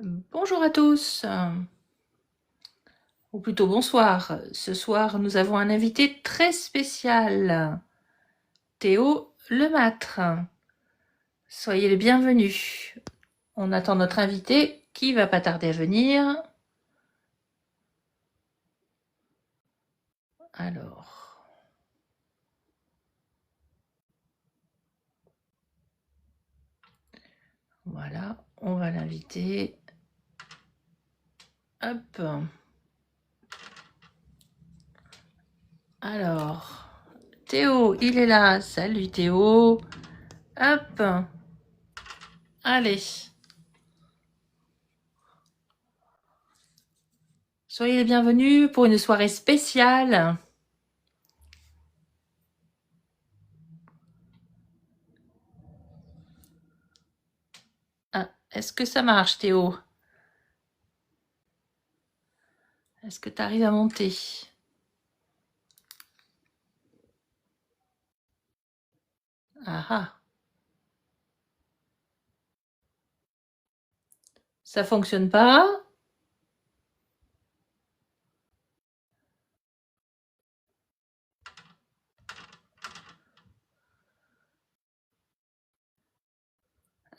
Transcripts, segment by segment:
Bonjour à tous, ou plutôt bonsoir. Ce soir, nous avons un invité très spécial, Théo Lemâtre. Soyez les bienvenus. On attend notre invité qui va pas tarder à venir. Alors. Voilà, on va l'inviter. Hop. Alors, Théo, il est là. Salut Théo. Hop. Allez. Soyez les bienvenus pour une soirée spéciale. Ah, est-ce que ça marche, Théo? Est-ce que tu arrives à monter? Ah ah. Ça fonctionne pas?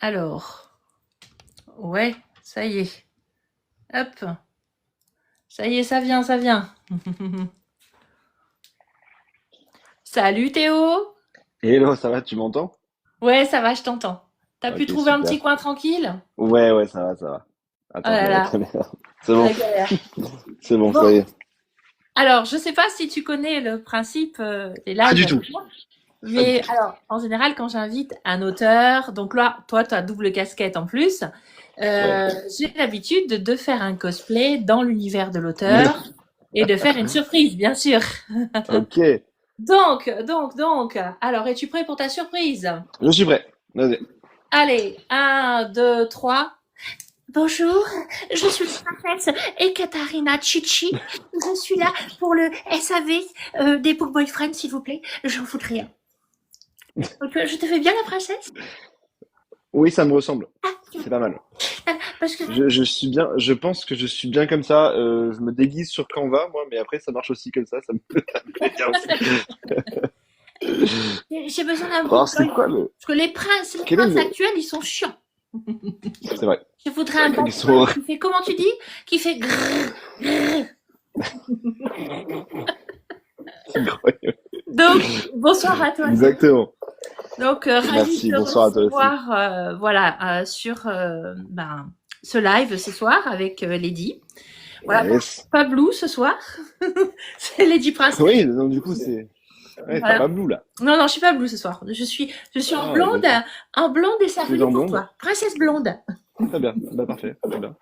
Alors. Ouais, ça y est. Hop. Ça y est, ça vient, ça vient. Salut Théo. Hello, ça va, tu m'entends? Ouais, ça va, je t'entends. T'as pu Ok, trouver un petit super. coin tranquille? Ouais, ça va, ça va. Oh Attends, je là vais là, mettre C'est bon, la galère. c'est bon, ça Bon, y est. alors, je sais pas si tu connais le principe des Pas lives du avec tout, moi, pas du mais tout. alors, en général, quand j'invite un auteur, donc là, toi, tu as double casquette en plus, Ouais. j'ai l'habitude de faire un cosplay dans l'univers de Non. l'auteur et de faire une surprise, bien sûr. Ok, Donc, alors, es-tu prêt pour ta surprise? je suis prêt. Vas-y. Allez, un, deux, trois. Bonjour, je suis la princesse Ekaterina Chichi. Je suis là pour le SAV des Book Boyfriends, s'il vous plaît. J'en fous de rien. Donc, je te fais bien la princesse? Oui, ça me ressemble. Ah, C'est pas mal. parce que... Je suis bien, je pense que je suis bien comme ça. Je me déguise sur Canva, moi, mais après, ça marche aussi comme ça me plaît bien aussi. J'ai besoin d'un Alors, Book c'est Boy. quoi le... Parce que les Quel est princes le... actuels, ils sont chiants. C'est vrai. Je voudrais un bad Ils boy sont... qui fait, comment tu dis? Qui fait grrr, grrr. C'est incroyable. Donc, bonsoir à toi. Exactement. Donc, ravi de Merci, te bonsoir à toi aussi. recevoir voilà, sur ce live ce soir avec Lady. Voilà, Yes. pas Blue ce soir. C'est Lady Princess. Oui, donc du coup, c'est... Ouais, t'as Voilà. pas Blue, là. Non, non, je suis pas Blue ce soir. Je suis Ah, d'accord. en blonde et ça Tu es venait en pour blonde? toi. Princesse blonde. Très bien. Bah, parfait. Très bien.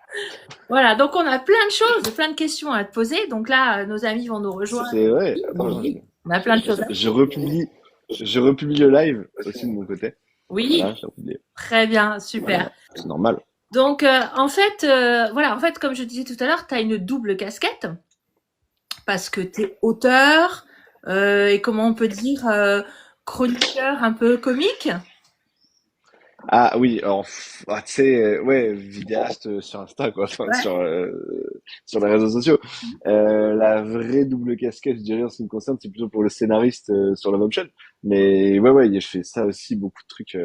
Voilà, donc on a plein de choses, plein de questions à te poser. Donc là, nos amis vont nous rejoindre. C'est vrai. Oui, Attends, oui, on a plein de choses à je dire. republie, je republie le live aussi de mon côté. Oui, Voilà, j'ai republié. très bien, super. Voilà. C'est normal. Donc, voilà, en fait, comme je disais tout à l'heure, tu as une double casquette parce que tu es auteur et comment on peut dire, chroniqueur un peu comique. Ah oui, alors, tu sais, ouais, vidéaste sur Insta, quoi, enfin, Ouais. sur les réseaux sociaux. La vraie double casquette, je dirais, en ce qui me concerne, c'est plutôt pour le scénariste sur la webchain. Mais ouais, je fais ça aussi, beaucoup de trucs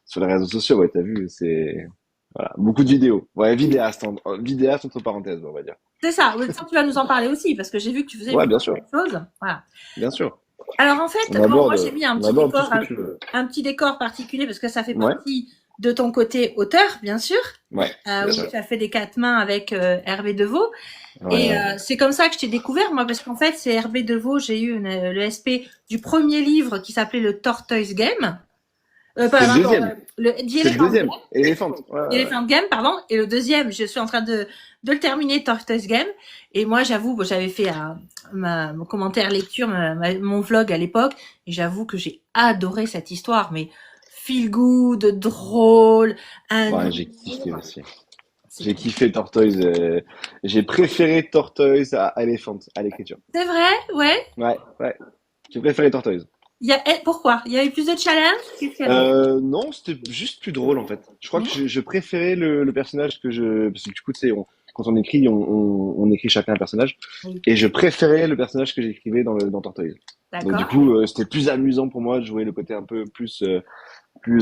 sur les réseaux sociaux, ouais, t'as vu, c'est... Voilà, beaucoup de vidéos. Ouais, vidéaste entre parenthèses, on va dire. C'est ça, oui, ça, tu vas nous en parler aussi parce que j'ai vu que tu faisais Ouais, plein bien sûr, de choses. Voilà. bien sûr. Alors en fait, bon, moi j'ai mis On aborde tout ce que tu veux. un petit décor particulier parce que ça fait Ouais, partie de ton côté auteur, bien sûr, ouais, bien où sûr. tu as fait des quatre mains avec Hervé Deveau. Et Ouais. c'est comme ça que je t'ai découvert, moi, parce qu'en fait, c'est Hervé Deveau, j'ai eu le SP du premier livre qui s'appelait le Tortoise Game. C'est le Pardon, deuxième. le The C'est le Elephant deuxième. Game. Elephant. Ouais. Elephant Game, pardon. Et le deuxième, je suis en train de le terminer, Tortoise Game. Et moi, j'avoue, bon, j'avais fait mon commentaire lecture, mon vlog à l'époque. Et j'avoue que j'ai adoré cette histoire, mais feel good, drôle, un Ouais, j'ai kiffé humour. aussi. J'ai C'était- kiffé Tortoise. J'ai préféré Tortoise à Elephant, à l'écriture. C'est vrai, ouais. Ouais. J'ai préféré Tortoise. Pourquoi? Il y avait plus de challenge? Qu'est-ce qu'il y avait? Non, c'était juste plus drôle en fait. Je crois que je préférais le personnage que je... Parce que du coup, tu sais, quand on écrit, on écrit chacun un personnage. Oui. Et je préférais le personnage que j'écrivais dans Tortoise. Donc du D'accord. coup, c'était plus amusant pour moi de jouer le côté un peu plus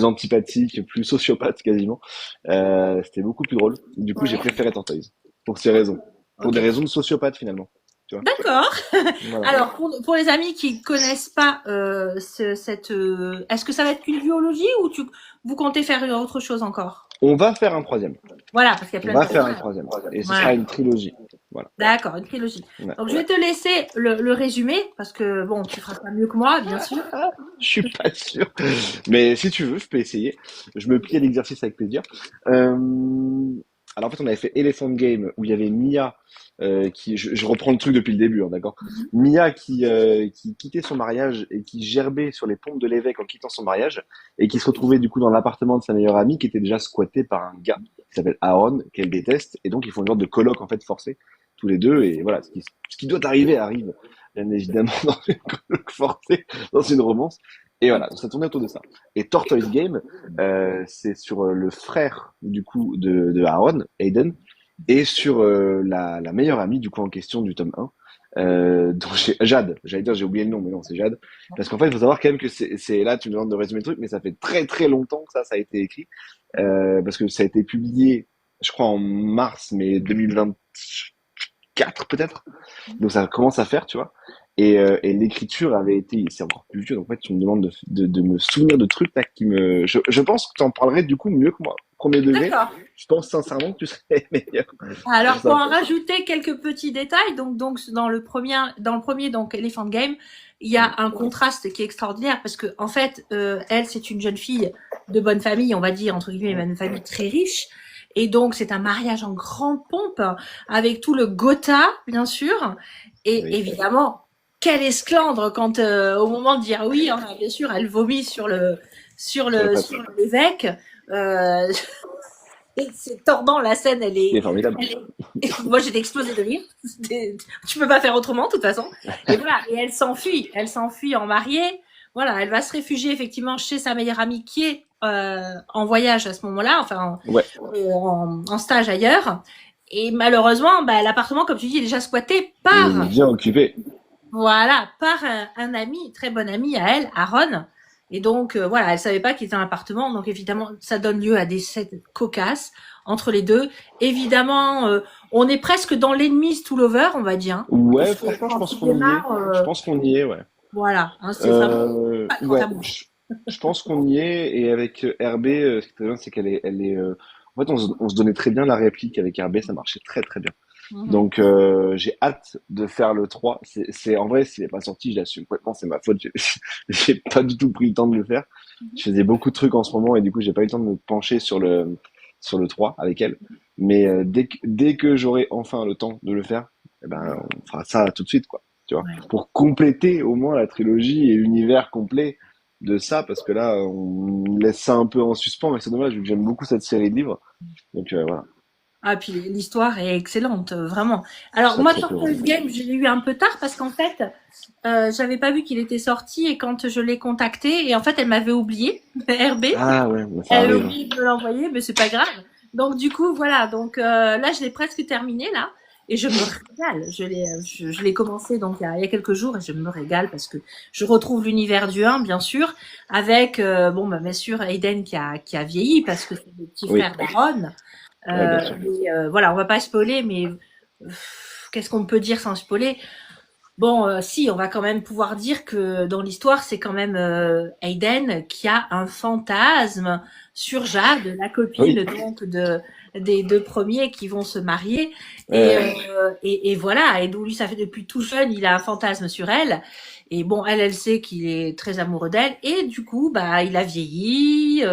antipathique, plus sociopathe quasiment. C'était beaucoup plus drôle. Du coup, j'ai Ouais. préféré Tortoise. Pour ces raisons. Pour des Ok. raisons de sociopathe finalement. Tu vois? D'accord. Voilà. Alors, pour les amis qui ne connaissent pas est-ce que ça va être une biologie ou vous comptez faire autre chose encore? On va faire un troisième. Voilà, parce qu'il y a On plein de va faire un personnages. troisième. Et ce Voilà. sera une trilogie. Voilà. D'accord, une trilogie. Ouais. Donc, je vais te laisser le résumé, parce que, bon, tu feras ça mieux que moi, bien sûr. Je suis pas sûr. Mais si tu veux, je peux essayer. Je me plie à l'exercice avec plaisir. Euh, Alors en fait, on avait fait Elephant Game où il y avait Mia je reprends le truc depuis le début, hein, d'accord. Mhm. Mia qui quittait son mariage et qui gerbait sur les pompes de l'évêque en quittant son mariage et qui se retrouvait du coup dans l'appartement de sa meilleure amie qui était déjà squatté par un gars qui s'appelle Aaron qu'elle déteste et donc ils font une sorte de colloque en fait forcé tous les deux et voilà ce qui doit arriver arrive bien évidemment dans une colloque forcée dans une romance. Et voilà, donc ça tournait autour de ça. Et Tortoise Game, c'est sur le frère du coup de Aaron, Aiden, et sur la meilleure amie du coup en question du tome 1, dont Jade. J'allais dire j'ai oublié le nom, mais non c'est Jade. Parce qu'en fait il faut savoir quand même que c'est là tu me demandes de résumer le truc, mais ça fait très très longtemps que ça a été écrit, parce que ça a été publié, je crois en mars, mais 2024 peut-être. Donc ça commence à faire, tu vois. Et l'écriture avait été, c'est encore plus vieux. Donc en fait, tu me demandes de me souvenir de trucs là qui me. Je pense que tu en parlerais du coup mieux que moi. Premier degré, D'accord. je pense sincèrement que tu serais meilleur pour Alors, pour ça. en rajouter quelques petits détails, donc dans le premier, donc Elephant Game, il y a un contraste qui est extraordinaire parce que en fait, elle, c'est une jeune fille de bonne famille, on va dire entre guillemets, une famille très riche, et donc c'est un mariage en grande pompe avec tout le Gotha, bien sûr, et Oui, évidemment, quel esclandre quand au moment de dire oui, hein, bien sûr, elle vomit sur le sur sur le le prêtre. sur l'évêque. Euh, et c'est tordant, la scène, Il est formidable. moi j'ai explosé de rire. Tu peux pas faire autrement, de toute façon. Et voilà, et elle s'enfuit en mariée. Voilà, elle va se réfugier effectivement chez sa meilleure amie qui est en voyage à ce moment-là, enfin Ouais, en stage ailleurs. Et malheureusement, bah, l'appartement, comme tu dis, est déjà squatté il est par bien occupé. un ami, très bon ami à elle, Aaron. Et donc, voilà, elle savait pas qu'il était dans l'appartement. Donc, évidemment, ça donne lieu à des scènes cocasses entre les deux. Évidemment, on est presque dans l'ennemi tout l'over, on va dire. Ouais, Parce que franchement, je quand pense il qu'on y est. démarre, Je pense qu'on y est, ouais. voilà, hein, c'est vraiment pas quand Ouais, ça bouge. je pense qu'on y est. Et avec RB, ce qui est très bien, c'est elle est. En fait, on se donnait très bien la réplique avec RB, ça marchait très très bien. Mhm. Donc j'ai hâte de faire le 3. En vrai, s'il n'est pas sorti, je l'assume complètement, c'est ma faute. J'ai pas du tout pris le temps de le faire. Je faisais beaucoup de trucs en ce moment et du coup, j'ai pas eu le temps de me pencher sur le 3 avec elle. Mais dès que j'aurai enfin le temps de le faire, eh ben, on fera ça tout de suite, quoi. Tu vois, Ouais. pour compléter au moins la trilogie et l'univers complet de ça, parce que là, on laisse ça un peu en suspens, mais c'est dommage vu que j'aime beaucoup cette série de livres. Donc voilà, Ah, puis l'histoire est excellente, vraiment. Alors, très moi, très peu. Tortoise Game, je l'ai eu un peu tard parce qu'en fait, j'avais pas vu qu'il était sorti et quand je l'ai contacté, et en fait, elle m'avait oublié, RB. Ah ouais, bah, ça Elle avait arrive. oublié de me l'envoyer, mais c'est pas grave. Donc du coup, voilà. Donc là, je l'ai presque terminé là, et je me régale. Je l'ai commencé donc il y a quelques jours et je me régale parce que je retrouve l'univers du 1, bien sûr, avec bon, bah, bien sûr Aiden qui a vieilli parce que c'est le petit Oui, frère d'Aaron. ouais, bien sûr. Voilà, on va pas spoiler, mais qu'est-ce qu'on peut dire sans spoiler? Bon, si, on va quand même pouvoir dire que dans l'histoire, c'est quand même Aiden qui a un fantasme sur Jade, la copine Oui, donc des deux premiers qui vont se marier. Et, ouais, et voilà, et donc lui, ça fait depuis tout jeune, il a un fantasme sur elle. Et bon, elle sait qu'il est très amoureux d'elle. Et du coup, bah, il a vieilli.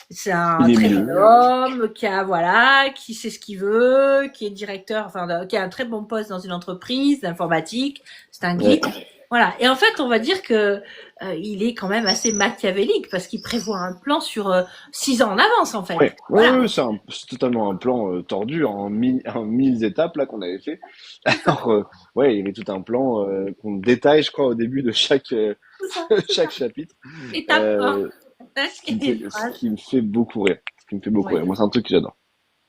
C'est un il est très bon mieux. homme voilà, qui sait ce qu'il veut, qui est directeur, enfin, qui a un très bon poste dans une entreprise d'informatique. C'est un Ouais, geek. Voilà. Et en fait, on va dire que il est quand même assez machiavélique parce qu'il prévoit un plan sur 6 ans en avance, en fait. ouais, ouais, Voilà. ouais, c'est totalement un plan tordu en mille étapes là qu'on avait fait. Alors, ouais, il y avait tout un plan qu'on détaille, je crois, au début de chaque C'est ça, c'est chaque ça. chapitre. Étape 1. Euh, Tac, ce qui me et fait, une ce phrase. qui me fait beaucoup rire. Ce qui me fait beaucoup Ouais. rire. Moi, c'est un truc que j'adore.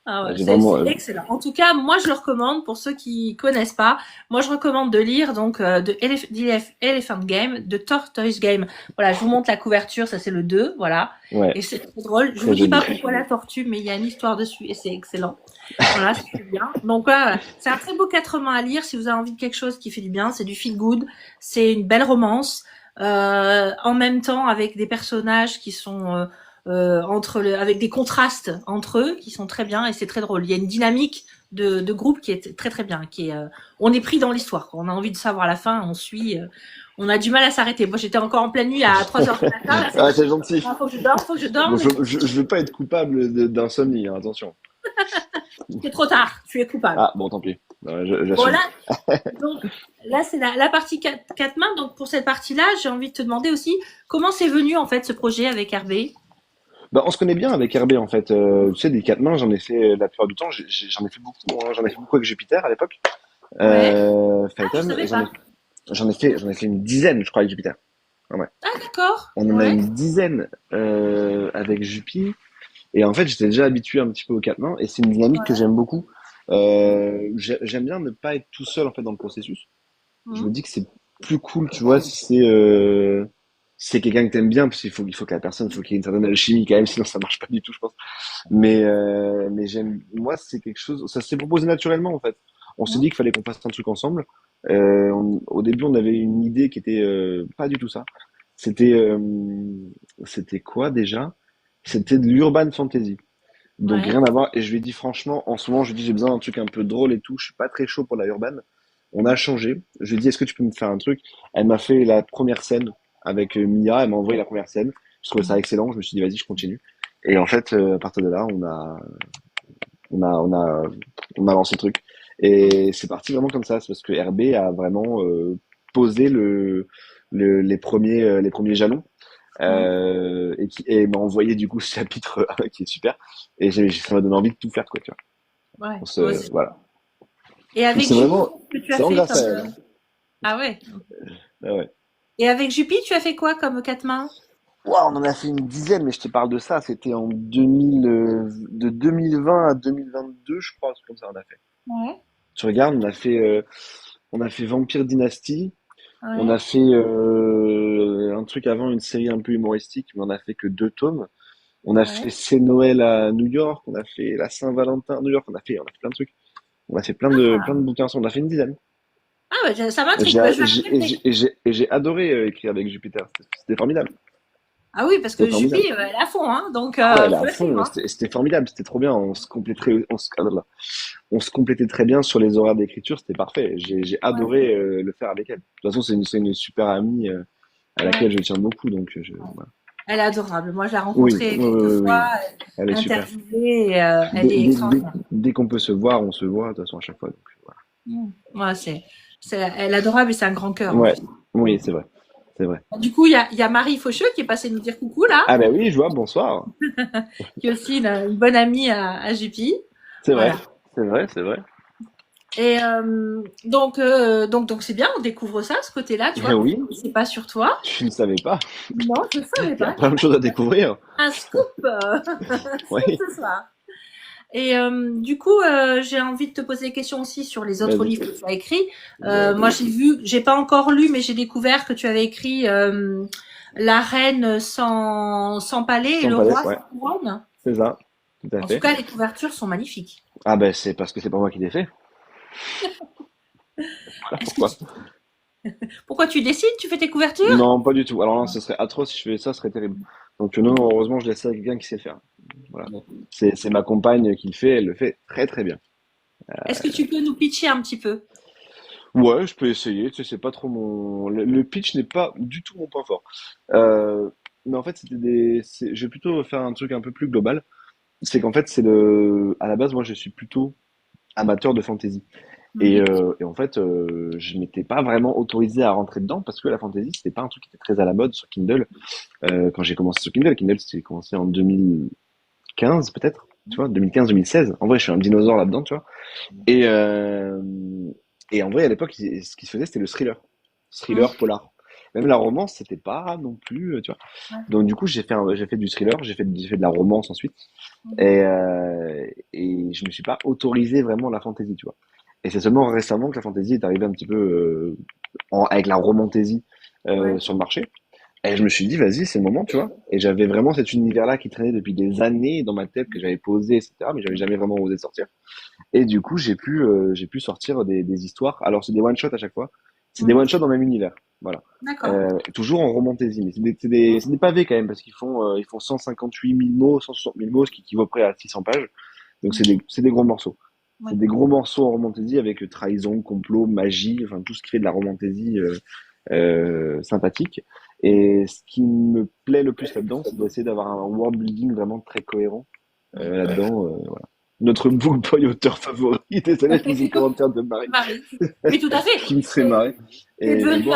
Ah ouais, J'ai c'est vraiment, excellent. En tout cas, moi je le recommande pour ceux qui connaissent pas. Moi je recommande de lire donc Elephant Game, de Tortoise Game. Voilà, je vous montre la couverture, ça c'est le 2, voilà. ouais, Et c'est trop drôle. Je très vous dis joli. pas pourquoi la tortue, mais il y a une histoire dessus et c'est excellent. Voilà, c'est bien. Donc voilà, c'est un très beau quatre mains à lire si vous avez envie de quelque chose qui fait du bien. C'est du feel good, c'est une belle romance. En même temps avec des personnages qui sont avec des contrastes entre eux qui sont très bien et c'est très drôle. Il y a une dynamique de groupe qui est très très bien, on est pris dans l'histoire. On a envie de savoir la fin, on suit, on a du mal à s'arrêter. Moi j'étais encore en pleine nuit à 3 heures du matin, là, Ah, c'est gentil. ah, faut que je dorme, Bon, mais je veux pas être coupable d'insomnie, hein, attention. c'est trop tard, tu es coupable. Ah, bon, tant pis. Bon J'assume. là, donc là c'est la partie quatre mains. Donc pour cette partie-là, j'ai envie de te demander aussi comment c'est venu en fait ce projet avec RB. Bah, on se connaît bien avec RB en fait. Tu sais, des quatre mains, j'en ai fait la plupart du temps. J'en ai fait beaucoup. Hein. J'en ai fait beaucoup avec Jupiter à l'époque. Ouais. Ah, je Phaeton, et savais pas. j'en ai fait une dizaine, je crois, avec Jupiter. Ah ouais. Ah d'accord. On en a Ouais. une dizaine avec Jupi. Et en fait, j'étais déjà habitué un petit peu aux quatre mains. Et c'est une dynamique que Ouais. j'aime beaucoup. J'aime bien ne pas être tout seul en fait dans le processus. Je me Mhm. dis que c'est plus cool, tu vois, si c'est quelqu'un que t'aimes bien, parce il faut que la personne, il faut qu'il y ait une certaine alchimie quand même, sinon ça marche pas du tout, je pense. Mais moi, c'est quelque chose, ça s'est proposé naturellement, en fait. On s'est Mhm. dit qu'il fallait qu'on fasse un truc ensemble. Au début, on avait une idée qui était pas du tout ça. C'était, c'était quoi déjà? C'était de l'urban fantasy. Donc Ouais. rien à voir. Et je lui ai dit franchement, en ce moment, je lui ai dit j'ai besoin d'un truc un peu drôle et tout. Je suis pas très chaud pour la urban. On a changé. Je lui ai dit est-ce que tu peux me faire un truc? Elle m'a fait la première scène avec Mia. Elle m'a envoyé la première scène. Je trouvais ça excellent. Je me suis dit vas-y, je continue. Et en fait, à partir de là, on a, on a, on a lancé le truc. Et c'est parti vraiment comme ça. C'est parce que RB a vraiment posé les premiers jalons. Mhm. Et m'a envoyé du coup ce chapitre qui est super. Et ça m'a donné envie de tout faire, quoi, tu vois. Ouais. Ouais, Voilà. et Donc avec c'est Juppie, vraiment, qu'est-ce que tu as c'est vraiment fait grâce à comme elle, hein. ah ouais. Ah ouais. Et avec Juppie, tu as fait quoi comme quatre mains? Waouh, on en a fait une dizaine, mais je te parle de ça, c'était en 2000, de 2020 à 2022, je crois, c'est comme ça on a fait. Ouais. Tu regardes, on a fait Vampire Dynasty, on a Ouais. fait un truc avant, une série un peu humoristique, mais on a fait que 2 tomes. On a fait Ouais. C'est Noël à New York, on a fait la Saint-Valentin à New York, on a fait plein de trucs. On a fait plein de bouquins ensemble, on a fait une dizaine. Ah ouais, ça m'intrigue. Bah, je vais regarder. Et j'ai adoré écrire avec Jupiter, c'était formidable. Ah oui, parce C'était que formidable. Juppie, elle est à fond, hein. Donc Ah ouais, là, faut à la suivre, fond, hein. c'était formidable, c'était trop bien. On se complétait très bien sur les horaires d'écriture, c'était parfait. J'ai Ouais. adoré le faire avec elle. De toute façon, c'est une super amie à laquelle Ouais. je tiens beaucoup, donc voilà. Elle est adorable. Moi, je l'ai Oui, rencontrée oui, quelques oui, fois, oui. Elle est super. interviewée, et, elle est extraordinaire. Dès qu'on peut se voir, on se voit, de toute façon, à chaque fois. Donc, Mm. Ouais, elle est adorable et c'est un grand cœur en voilà. Ouais, plus. oui, c'est vrai. C'est vrai. Du coup, il y a Marie Faucheux qui est passée nous dire coucou là, Ah ben oui, je vois, bonsoir. qui est aussi une bonne amie à Juppie. C'est vrai, Voilà. c'est vrai, c'est vrai. Et donc c'est bien, on découvre ça, ce côté-là, tu vois, que je Oui, ne connaissais pas sur toi. je ne savais pas. Non, je ne savais Il y a pas. plein de choses à découvrir. Un scoop, scoop Oui, ce soir. Et du coup, j'ai envie de te poser des questions aussi sur les autres vas-y. livres que tu as écrits. Moi, Vas-y. j'ai pas encore lu, mais j'ai découvert que tu avais écrit La reine sans palais et Sans le palais, roi ouais, sans couronne. c'est ça, tout à En tout fait. cas, les couvertures sont magnifiques. Ah ben c'est parce que c'est pas moi qui l'ai fait. Voilà Est-ce que pourquoi. pourquoi tu décides? Tu fais tes couvertures? Non, pas du tout. Alors là, ce serait atroce si je faisais ça, ce serait terrible. Donc non, non, heureusement, je laisse ça à quelqu'un qui sait faire. Voilà. C'est ma compagne qui le fait, elle le fait très très bien. Est-ce que tu peux nous pitcher un petit peu? Ouais, je peux essayer, tu sais, c'est pas trop mon... Le pitch n'est pas du tout mon point fort. Mais en fait, je vais plutôt faire un truc un peu plus global. C'est qu'en fait, à la base, moi, je suis plutôt amateur de fantasy. Mhm. Et en fait, je m'étais pas vraiment autorisé à rentrer dedans parce que la fantasy, c'était pas un truc qui était très à la mode sur Kindle. Quand j'ai commencé sur Kindle, Kindle, c'était commencé en 2015 peut-être, tu vois, 2015-2016. En vrai, je suis un dinosaure là-dedans, tu vois. Et, euh, et en vrai, à l'époque, ce qui se faisait, c'était le thriller. Mhm. Thriller polar. Même la romance, c'était pas non plus, tu vois. Ouais. Donc du coup, j'ai fait du thriller, j'ai fait de la romance ensuite, Mhm. et je me suis pas autorisé vraiment la fantasy, tu vois. Et c'est seulement récemment que la fantasy est arrivée un petit peu avec la romantaisie Ouais. sur le marché. Et je me suis dit, vas-y, c'est le moment, tu vois. Et j'avais vraiment cet univers-là qui traînait depuis des années dans ma tête, que j'avais posé, etc. Mais j'avais jamais vraiment osé sortir. Et du coup, j'ai pu sortir des histoires. Alors, c'est des one-shots à chaque fois. C'est des Mhm. one-shots dans le même univers. Voilà. D'accord. Toujours en romantaisie. Mais c'est des pavés quand même, parce ils font 158 000 mots, 160 000 mots, ce qui équivaut à peu près à 600 pages. Donc, Mhm. c'est des gros morceaux. Ouais. C'est des gros morceaux en romantaisie avec trahison, complot, magie, enfin, tout ce qui fait de la romantaisie sympathique. Et ce qui me plaît le plus là-dedans, c'est d'essayer d'avoir un world building vraiment très cohérent Oui. là-dedans. Voilà. Notre book boy auteur favori, désolé, je lis les commentaires de Marie, Marie. Mais tout à fait. qui me fait marrer. T'es Et devenu bon,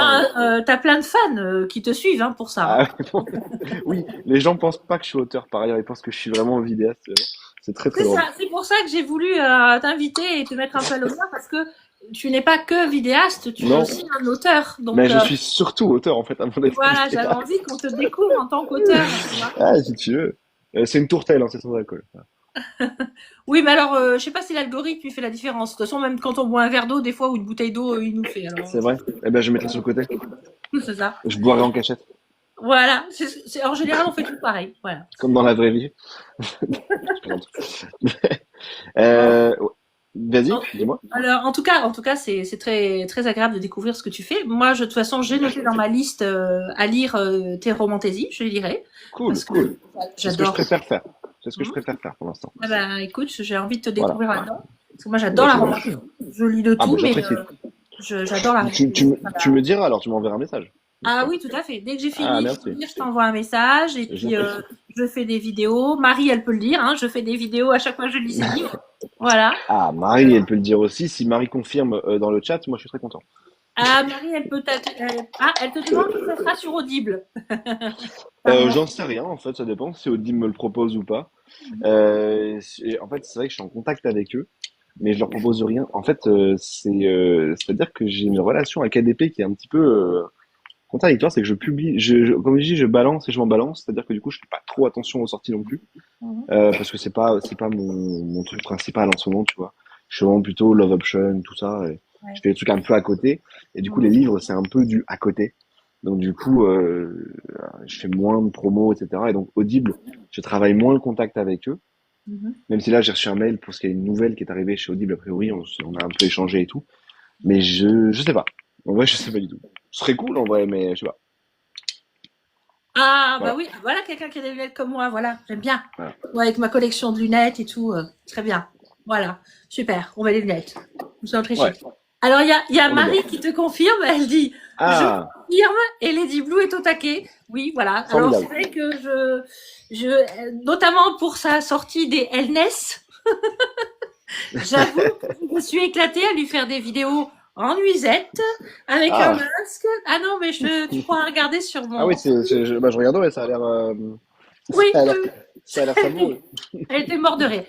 t'as plein de fans qui te suivent hein, pour ça. Hein. ah, bon, oui, les gens pensent pas que je suis auteur par ailleurs, ils pensent que je suis vraiment vidéaste. C'est très très C'est ça. drôle. C'est pour ça que j'ai voulu t'inviter et te mettre un peu à l'honneur parce que tu n'es pas que vidéaste, tu es Non, aussi un auteur. mais Donc je suis surtout auteur en fait, avant d'être voilà, j'avais vidéaste. envie qu'on te découvre en tant qu'auteur. Tu vois. Ah, si tu veux. C'est une tourtelle, hein, c'est sans alcool. Oui, mais alors, je sais pas si l'algorithme il fait la différence. De toute façon, même quand on boit un verre d'eau, des fois, ou une bouteille d'eau, il nous fait. Alors, C'est vrai? Eh ben, je mettrai sur le côté. c'est ça. Je boirai en cachette, Voilà. En général, on fait tout pareil. Voilà. comme dans la vraie vie. Je plaisante. Bon. Ouais. Vas-y, En- dis-moi. Alors, en tout cas, c'est très, très agréable de découvrir ce que tu fais. Moi, de toute façon, j'ai noté dans ma liste à lire tes romantaisies, je les lirai, Cool, parce que cool. C'est ce que je j'adore. préfère faire. C'est ce que je Mhm. préfère faire pour l'instant. Ah bah, écoute, j'ai envie de te Voilà. découvrir là-dedans. Parce que moi, Bah, j'adore la c'est bien. romantique. Je lis de Ah, tout, bah, mais j'apprécie. j'adore la romantique. Tu me diras alors, tu m'enverras un message. N'est-ce Ah pas? oui, tout à fait. Dès que j'ai Ah, fini de merci. lire, je t'envoie un message et puis J'apprécie. je fais des vidéos. Marie, elle peut le dire, hein, je fais des vidéos à chaque fois que je lis ses livres. Voilà. Ah, Marie, elle peut le dire aussi. Si Marie confirme dans le chat, moi, je suis très content. Ah, Marie, elle te demande si ça sera sur Audible. Pas moi. J'en sais rien, en fait, ça dépend si Audible me le propose ou pas. En fait, c'est vrai que je suis en contact avec eux, mais je leur propose rien. En fait, c'est-à-dire que j'ai une relation avec ADP qui est un petit peu contradictoire, c'est que je publie, comme je dis, je balance et je m'en balance, c'est-à-dire que du coup, je fais pas trop attention aux sorties non plus, Mhm. parce que c'est pas mon truc principal en ce moment, tu vois. Je suis vraiment plutôt Love Option, tout ça, et je Ouais. fais des trucs un peu à côté, et du coup, les Mhm. livres, c'est un peu du à côté. Donc du coup, je fais moins de promos, etc. Et donc Audible, je travaille moins le contact avec eux, Mhm. même si là, j'ai reçu un mail pour ce qu'il y a une nouvelle qui est arrivée chez Audible, a priori, on a un peu échangé et tout. Mais je sais pas. En vrai, je sais pas du tout. Ce serait cool en vrai, mais je sais pas. Ah, bah Voilà, oui, voilà quelqu'un qui a des lunettes comme moi, voilà, j'aime bien. voilà. Ouais, avec ma collection de lunettes et tout, très bien. Voilà, super, on met les lunettes. Nous sommes très Ouais, chic. Alors, il y a on est bien. Marie qui te confirme, elle dit, je Ah, confirme, et Lady Blue est au taquet. Oui, voilà. Alors, c'est formidable. vrai que notamment pour sa sortie des Elness, j'avoue que je me suis éclatée à lui faire des vidéos en nuisette, avec un Ah, masque. Ah non, mais tu pourras regarder sur ah oui, mon... bah, je regarderai, ça a l'air, Oui, ça a l'air, oui, ça a l'air savoureux. elle était morte de rire.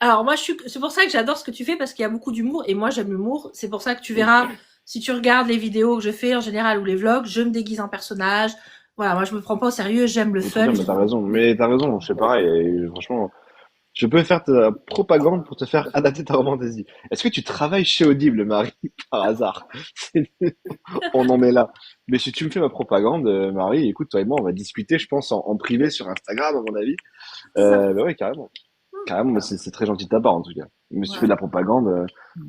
Alors moi, c'est pour ça que j'adore ce que tu fais parce qu'il y a beaucoup d'humour et moi j'aime l'humour. C'est pour ça que tu verras, si tu regardes les vidéos que je fais en général ou les vlogs, je me déguise en personnage. Voilà, moi je me prends pas au sérieux, j'aime le Mais c'est fun. bien, mais t'as raison, je fais pareil, et franchement, je peux faire ta propagande pour te faire adapter ta fantaisie. Est-ce que tu travailles chez Audible, Marie, par hasard? On en est là. Mais si tu me fais ma propagande, Marie, écoute, toi et moi, on va discuter, je pense, en privé sur Instagram, à mon avis. Ça, Bah ouais, carrément. Carrément, mais c'est très gentil de ta part, en tout cas. Mais si tu fais de voilà. la propagande,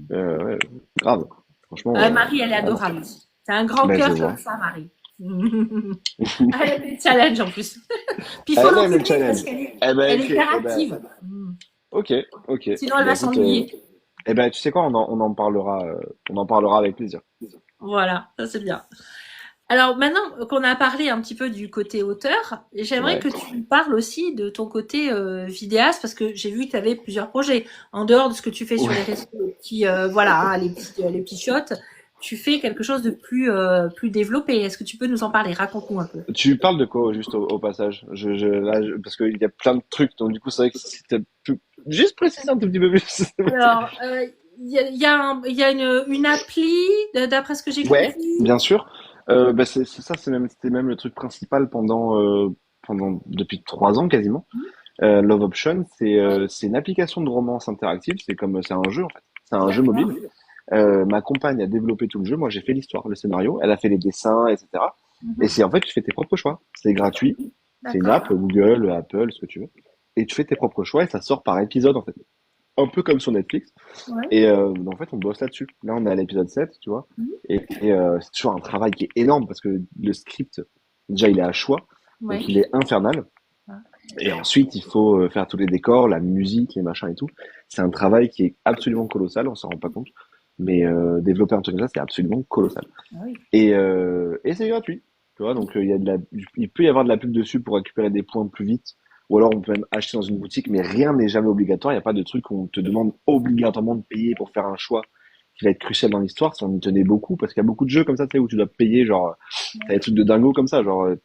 ouais, grave. Franchement, Marie, elle est carrément. adorable aussi. C'est un grand Ben, je cœur comme vois. ça, Marie. Elle aime les challenges en plus. Puis il faut Elle aime le l'entraîner parce challenge. Eh ben, elle est écrit, eh ben, hyperactive. ok, ok. Sinon, elle Ben, va écoute, s'ennuyer. eh ben, tu sais quoi, on en parlera avec plaisir. Voilà, ça c'est bien. Alors maintenant qu'on a parlé un petit peu du côté auteur, j'aimerais Ouais. que tu me parles aussi de ton côté vidéaste parce que j'ai vu que tu avais plusieurs projets. En dehors de ce que tu fais sur les Ouais. réseaux, les petits, voilà, hein, les petits shots, tu fais quelque chose de plus développé. Est-ce que tu peux nous en parler? Raconte-nous un peu. Tu parles de quoi, juste au passage? Parce qu'il y a plein de trucs, donc du coup, c'est vrai que si t'as pu juste préciser un tout petit peu plus. Alors, il y a une appli, d'après ce que j'ai Ouais, compris. bien sûr. Bah, c'est ça, c'était même le truc principal pendant depuis 3 ans quasiment. Love Option, c'est une application de romance interactive. C'est un jeu en fait. C'est un jeu D'accord. mobile. Ma compagne a développé tout le jeu. Moi, j'ai fait l'histoire, le scénario. Elle a fait les dessins, etc. Et Mhm. c'est en fait, tu fais tes propres choix. C'est gratuit. C'est une D'accord. app, Google, Apple, ce que tu veux. Et tu fais tes propres choix et ça sort par épisode en fait. Un peu comme sur Netflix. Ouais. Et en fait, on bosse là-dessus. Là, on est à l'épisode 7, tu vois. Mhm. Et c'est toujours un travail qui est énorme parce que le script, déjà, il est à choix. Ouais. Donc, il est infernal. Et ensuite, il faut faire tous les décors, la musique, les machins et tout. C'est un travail qui est absolument colossal, on s'en rend pas compte. Mais développer un truc comme ça, c'est absolument colossal. Ah oui. Et c'est gratuit. Tu vois, donc il peut y avoir de la pub dessus pour récupérer des points plus vite. Ou alors on peut même acheter dans une boutique, mais rien n'est jamais obligatoire. Il n'y a pas de truc où on te demande obligatoirement de payer pour faire un choix qui va être crucial dans l'histoire. Ça, on y tenait beaucoup, parce qu'il y a beaucoup de jeux comme ça, tu sais, où tu dois payer, genre, t'as des trucs de dingo comme ça, genre, je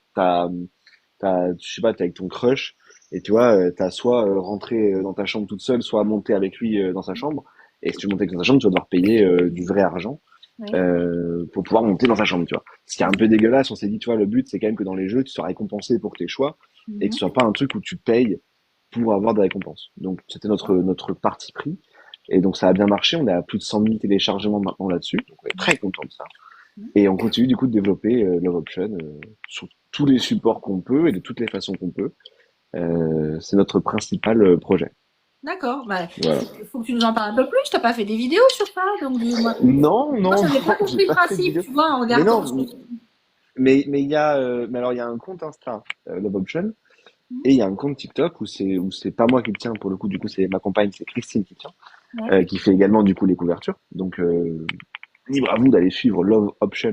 sais pas, t'es avec ton crush, et tu vois, t'as soit rentré dans ta chambre toute seule, soit monté avec lui dans sa chambre. Et si tu montes avec dans sa chambre, tu vas devoir payer du vrai argent Oui. pour pouvoir monter dans sa chambre, tu vois. Ce qui est un peu dégueulasse, on s'est dit, tu vois, le but, c'est quand même que dans les jeux, tu sois récompensé pour tes choix et que ce Mhm. soit pas un truc où tu payes pour avoir des récompenses. Donc, c'était notre parti pris. Et donc, ça a bien marché. On est à plus de 100 000 téléchargements maintenant là-dessus. Donc, on est très content de ça. Et on continue, du coup, de développer Love Option sur tous les supports qu'on peut et de toutes les façons qu'on peut. C'est notre principal projet. D'accord. Bah, Voilà. il faut que tu nous en parles un peu plus. T'as pas fait des vidéos sur ça, donc Non, moi, non, j'avais pas non, j'ai compris le pas fait de principe, vidéo. tu vois, en Mais regardant. non, mais mais alors il y a un compte Insta, Love Option, et il y a un compte TikTok où c'est pas moi qui le tiens pour le coup, du coup c'est ma compagne, c'est Christine qui tient, Ouais. qui fait également du coup les couvertures. Donc libre à vous d'aller suivre Love Option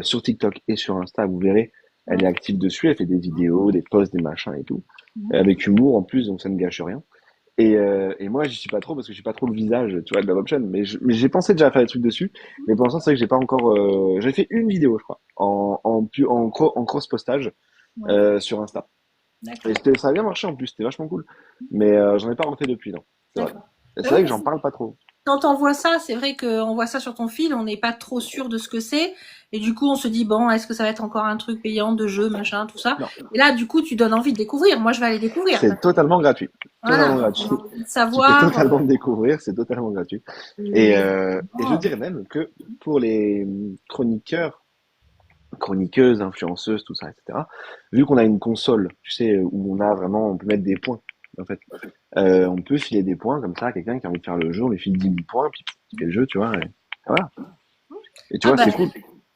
sur TikTok et sur Insta, vous verrez, elle est Ouais. active dessus, elle fait des vidéos, des posts, des machins et tout, Mhm. avec humour en plus, donc ça ne gâche rien. Et moi, j'y suis pas trop parce que je suis pas trop le visage, tu vois, de Love Option. Mais j'ai pensé déjà à faire des trucs dessus. Mais pour l'instant, c'est vrai que j'ai pas encore. J'ai fait une vidéo, je crois, en cross postage Ouais. sur Insta. Et D'accord. ça a bien marché en plus, c'était vachement cool. Mais j'en ai pas refait depuis, non. C'est vrai. D'accord. Et Bah c'est oui, vrai que parce j'en que parle pas trop. quand on voit ça, c'est vrai qu'on voit ça sur ton fil, on n'est pas trop sûr de ce que c'est. Et du coup, on se dit, bon, est-ce que ça va être encore un truc payant de jeu, machin, tout ça. Non, Et là, du coup, tu donnes envie de découvrir. Moi, je vais aller découvrir. c'est totalement gratuit. Voilà, Totalement donc gratuit. on a envie de Tu peux savoir totalement découvrir, c'est totalement gratuit. les Et je événements. dirais même que pour les chroniqueurs chroniqueuses, influenceuses, tout ça, etc. Vu qu'on a une console, tu sais, où on peut mettre des points, en fait. On peut filer des points comme ça à quelqu'un qui a envie de faire le jeu, on lui file 10 000 points, puis il fait le jeu, tu vois. Et voilà. Et tu Ah vois, bah, c'est cool.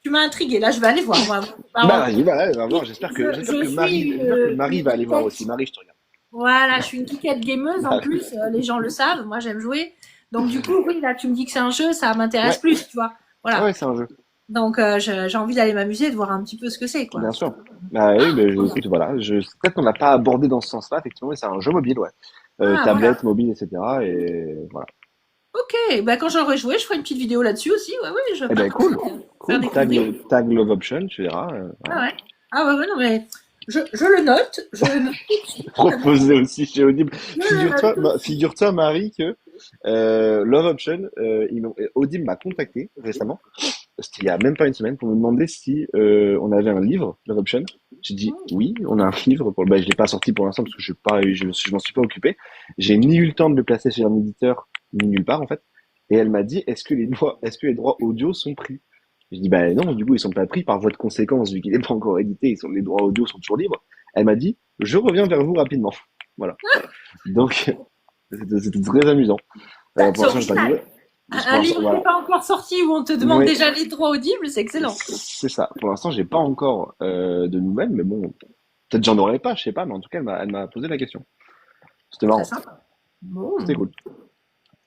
tu m'as intrigué. Là, je vais aller voir. Moi. Bah, Alors, vas-y, voilà, va voir. J'espère je suis J'espère que Marie une va aller voir aussi. geekette. Marie, je te regarde. Voilà, je suis une geekette gameuse en Marie. plus. Les gens le savent. Moi, j'aime jouer. Donc, du coup, oui, là, tu me dis que c'est un jeu, ça m'intéresse Ouais, plus, tu vois. Voilà. ouais, c'est un jeu. Donc, j'ai envie d'aller m'amuser, de voir un petit peu ce que c'est, quoi. Bien sûr. Bah oui, écoute, voilà. Peut-être qu'on n'a pas abordé dans ce sens-là, effectivement, mais c'est un jeu mobile, ouais. Ah, voilà. Tablette, mobile, etc. Et voilà. Ok. Bah, quand j'aurai joué, je ferai une petite vidéo là-dessus aussi. Ouais, ouais, je Eh ben, partagerai. cool. Faire Cool. découvrir. Tag Love Option, tu verras. Ah Voilà. ouais. Ah ouais, ouais, non, mais je le note. Je le note tout de suite. Proposé aussi chez Audible. Je le note tout de suite. Figure-toi, Marie, que Love Option, Audible m'a contacté récemment, c'était il y a même pas une semaine, pour me demander si on avait un livre, Love Option. J'ai dit oui, on a un livre. Je l'ai pas sorti pour l'instant parce que je m'en suis pas occupé. J'ai ni eu le temps de le placer chez un éditeur, ni nulle part en fait. Et elle m'a dit, est-ce que les droits audio sont pris? Je dis, bah non, du coup, ils sont pas pris par voie de conséquence, vu qu'il n'est pas encore édité, les droits audio sont toujours libres. Elle m'a dit, je reviens vers vous rapidement. Voilà. Donc, c'était très amusant. Bah, Pour c'est l'instant, j'ai pas de original. nouvelles. Un Pour l'instant, livre qui n'est voilà. pas encore sorti où on te demande Oui, déjà les droits audibles, c'est excellent. c'est ça. Pour l'instant, j'ai pas encore de nouvelles, mais bon, peut-être j'en aurai pas, je sais pas, mais en tout cas, elle m'a posé la question. C'était Très marrant. sympa. C'était Bon. cool.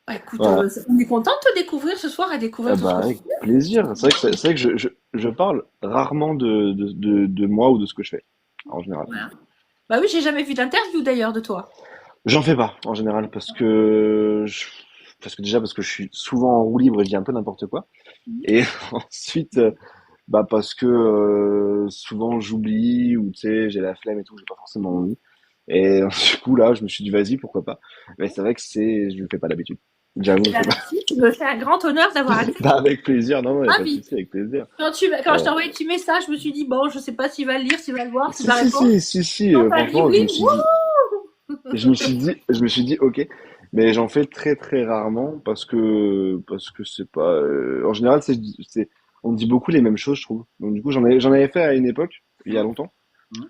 Bah, écoute, Voilà. on est content de te découvrir ce soir et découvrir tout ce que tu Avec fais. plaisir. C'est vrai que je parle rarement de moi ou de ce que je fais, en général. Voilà. Bah oui, j'ai jamais vu d'interview d'ailleurs de toi. J'en fais pas, en général, parce que je suis souvent en roue libre et je dis un peu n'importe quoi. Mhm. Et ensuite, bah, parce que, souvent j'oublie ou tu sais, j'ai la flemme et tout, j'ai pas forcément envie. Et du coup, là, je me suis dit: «Vas-y, pourquoi pas?» Mais c'est vrai que je le fais pas d'habitude. J'avoue, Eh c'est ben, pas. merci, tu me fais un grand honneur d'avoir Bah, accepté. avec plaisir, non, non, y a pas de Ravi. souci, avec plaisir. Quand je Euh, t'ai envoyé un petit message, je me suis dit, bon, je sais pas s'il va le lire, s'il va le voir, s'il si, va si, répondre. si, si, si, Quand t'as dit franchement, oui, wouh! je me suis dit, ok, mais j'en fais très très rarement parce que c'est pas, en général, on dit beaucoup les mêmes choses, je trouve. Donc du coup, j'en avais fait à une époque, il y a longtemps,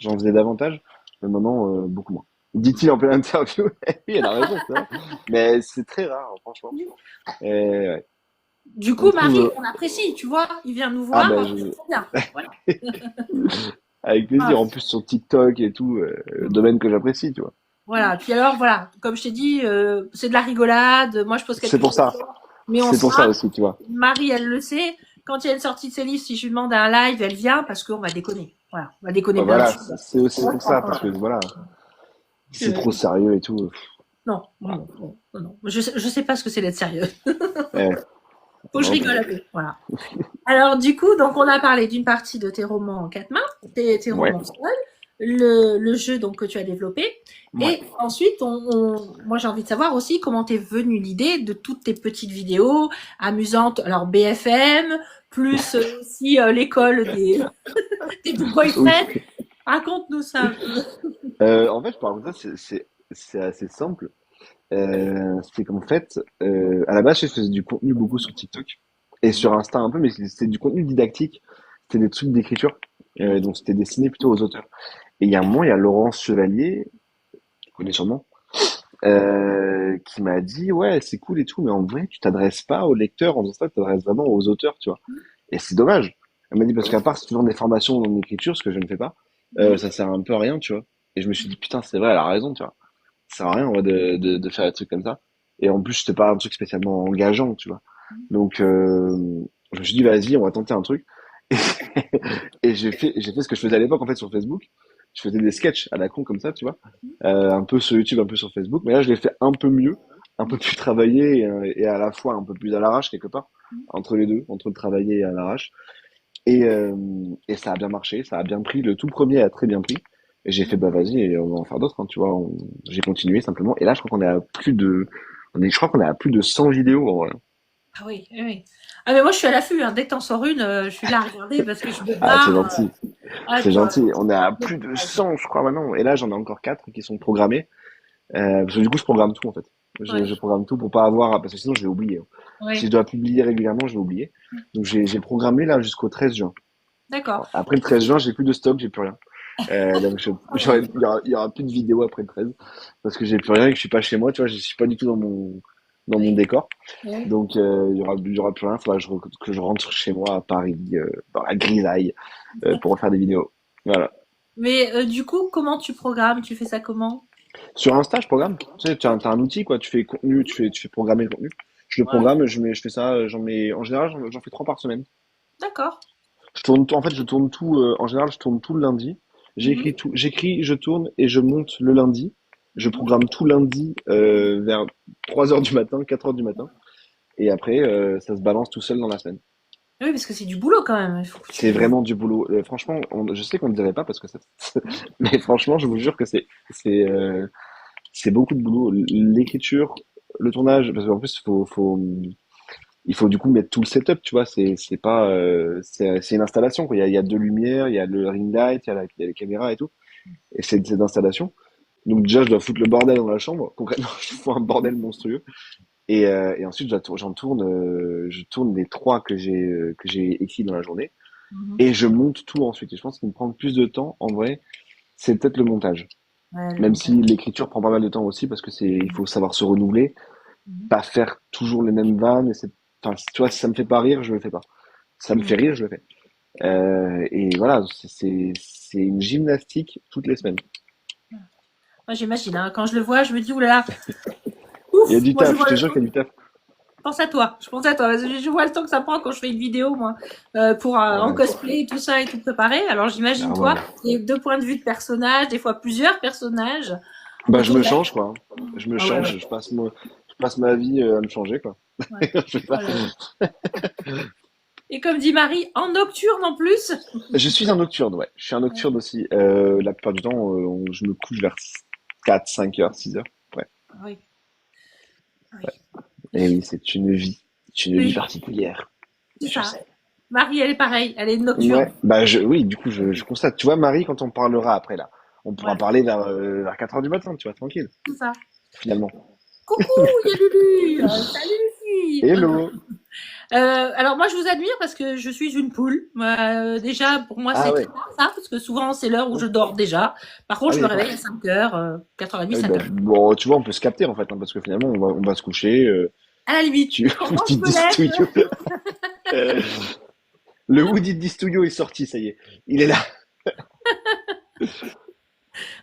j'en faisais davantage, mais maintenant, beaucoup moins. Dit-il en pleine interview. Oui, elle a raison, c'est vrai. Mais c'est très rare, franchement. Et, ouais. Du Donc, coup, du coup, Marie, on apprécie, tu vois. Il vient nous ah voir, ben, c'est trop bien. Voilà. avec Ah, plaisir. En plus sur TikTok et tout, domaine que j'apprécie, tu vois. voilà. Puis alors, voilà, comme je t'ai dit, c'est de la rigolade. Moi, je pose C'est quelques pour ça. questions, mais on C'est se pour ça marre. aussi, tu vois. Marie, elle le sait. Quand il y a une sortie de ses livres, si je lui demande un live, elle vient parce qu'on va déconner. Voilà, on va déconner Bah, plein de voilà, choses. c'est aussi On pour reprend ça, pas. parce que voilà, c'est Euh, trop sérieux et tout. non, non, non, non, non, non. Je sais pas ce que c'est d'être sérieux. Ouais, Faut que je non, rigole un t'inquiète. peu. Voilà. Alors, du coup, donc on a parlé d'une partie de tes romans en quatre mains, tes Ouais, romans seuls, le jeu donc que tu as développé, ouais. et ensuite, moi j'ai envie de savoir aussi comment t'es venue l'idée de toutes tes petites vidéos amusantes. Alors BFM, plus aussi l'école des Book Oui. Boyfriends. Raconte-nous ça un peu. En fait, je parle de ça, c'est assez simple. C'est qu'en fait, à la base, je faisais du contenu beaucoup sur TikTok et sur Insta un peu, mais c'était du contenu didactique. C'était des trucs d'écriture, donc c'était destiné plutôt aux auteurs. Et il y a un moment, il y a Laurence Chevalier, tu connais sûrement, qui m'a dit, ouais, c'est cool et tout, mais en vrai, tu t'adresses pas aux lecteurs, en faisant ça, tu t'adresses vraiment aux auteurs, tu vois. Et c'est dommage. Elle m'a dit, parce qu'à part si tu vends des formations en écriture, ce que je ne fais pas, ça sert un peu à rien, tu vois. Et je me suis dit, putain, c'est vrai, elle a raison, tu vois. Ça sert à rien, en vrai, de faire des trucs comme ça. Et en plus, c'était pas un truc spécialement engageant, tu vois. Donc, je me suis dit, vas-y, on va tenter un truc. Et j'ai fait ce que je faisais à l'époque, en fait, sur Facebook. Je faisais des sketchs à la con comme ça, tu vois. Un peu sur YouTube, un peu sur Facebook. Mais là, je l'ai fait un peu mieux, un peu plus travaillé et à la fois un peu plus à l'arrache, quelque part. Entre les deux, entre le travailler et à l'arrache. Et ça a bien marché, ça a bien pris. Le tout premier a très bien pris. Et j'ai fait, bah vas-y, et on va en faire d'autres, hein, tu vois. J'ai continué simplement. Et là, je crois qu'on est à plus de, je crois qu'on est à plus de 100 vidéos en vrai. Ah oui, oui, oui. Ah mais moi je suis à l'affût, hein. Dès que t'en sors une, je suis là à regarder parce que je me Ah, c'est barre. gentil. Ah, C'est tu vois. gentil. On est à plus de 100, je crois, maintenant. Et là, j'en ai encore 4 qui sont programmés. Parce que du coup, je programme tout, en fait. Ouais, Je programme tout pour pas avoir, parce que sinon, je vais oublier, hein. Si je ouais. dois publier régulièrement, je vais oublier. Donc, j'ai programmé là jusqu'au 13 juin. D'accord. Voilà. Après le 13 juin, j'ai plus de stock, j'ai plus rien. Donc il y aura plus de vidéos après le 13 parce que j'ai plus rien et que je suis pas chez moi, tu vois, je suis pas du tout dans mon Ouais, décor. ouais. Donc il y aura plus rien, il faudra que je rentre chez moi à Paris dans la grisaille pour refaire des vidéos. Voilà. Mais du coup, comment tu programmes? Tu fais ça comment? Sur Insta, je programme. Tu sais, t'as un outil quoi, tu fais contenu, tu fais programmer le contenu. Je le Ouais. programme, je fais ça, j'en mets en général j'en fais 3 par semaine. D'accord. En fait, je tourne tout, en général, je tourne tout le lundi. Mhm, J'écris, je tourne et je monte le lundi. Je mhm. programme tout lundi, vers 3 heures du matin, 4 heures du matin. Et après, ça se balance tout seul dans la semaine. Oui, parce que c'est du boulot quand même. Il faut que C'est tu. vraiment du boulot. Franchement, je sais qu'on ne dirait pas parce que ça, mais franchement, je vous jure que c'est beaucoup de boulot. L'écriture, le tournage, parce qu'en plus, il faut du coup mettre tout le setup, tu vois. C'est pas, c'est une installation, quoi. Il y a deux lumières, il y a le ring light, il y a les caméras et tout. Et c'est d'installation. Donc déjà, je dois foutre le bordel dans la chambre. Concrètement, je fous un bordel monstrueux. Et ensuite, je tourne les trois que j'ai écrits dans la journée. Mhm. Et je monte tout ensuite. Et je pense qu'il me prend le plus de temps, en vrai, c'est peut-être le montage. Ouais, le Même si montage. l'écriture prend pas mal de temps aussi, parce que il faut savoir se renouveler, Mhm. pas faire toujours les mêmes vannes. Enfin, tu vois, si ça me fait pas rire, je le fais pas. Ça me fait Mhm. rire, je le fais. Et voilà, c'est une gymnastique toutes les semaines. Moi, j'imagine, hein. Quand je le vois, je me dis, oulala, Il y a ouf, du moi je taf, je vois te le jure temps. qu'il y a du taf. Je pense à toi, je pense à toi, parce que je vois le temps que ça prend quand je fais une vidéo, moi, pour en Ouais. cosplay et tout ça et tout préparer. Alors j'imagine Ah toi, ouais. et deux points de vue de personnages, des fois plusieurs personnages Bah, je autour me de la. change, quoi. Je me Ah ouais, change, ouais. je passe ma vie à me changer, quoi. Ouais. Je sais Oh pas. là là. Et comme dit Marie, en nocturne en plus. Je suis un nocturne, ouais. Je suis un Ouais. nocturne aussi. La plupart du temps, je me couche vers 4, 5 heures, 6 heures. Ouais. Ah oui, ah oui. Et oui, c'est une vie Oui, particulière. c'est Je ça. sais. Marie, elle est pareille, elle est nocturne. Ouais, bah oui, du coup, je constate. Tu vois, Marie, quand on parlera après là, on pourra Voilà, parler vers 4 heures du matin, tu vois, tranquille, c'est ça. finalement. Coucou, il y a Lulu. Salut les filles. Hello! Alors moi je vous admire parce que je suis une poule. Déjà pour moi Ah c'est très ouais. tard ça parce que souvent c'est l'heure où je dors déjà. Par contre Ah je oui, me d'accord. réveille à 5h, 4h30, Ah oui, 5h. bon, tu vois, on peut se capter en fait, hein, parce que finalement, on va se coucher. À la limite, Tu quand moi Woody je me lève, Studio. Euh, le Woody Studio est sorti, ça y est. Il est là.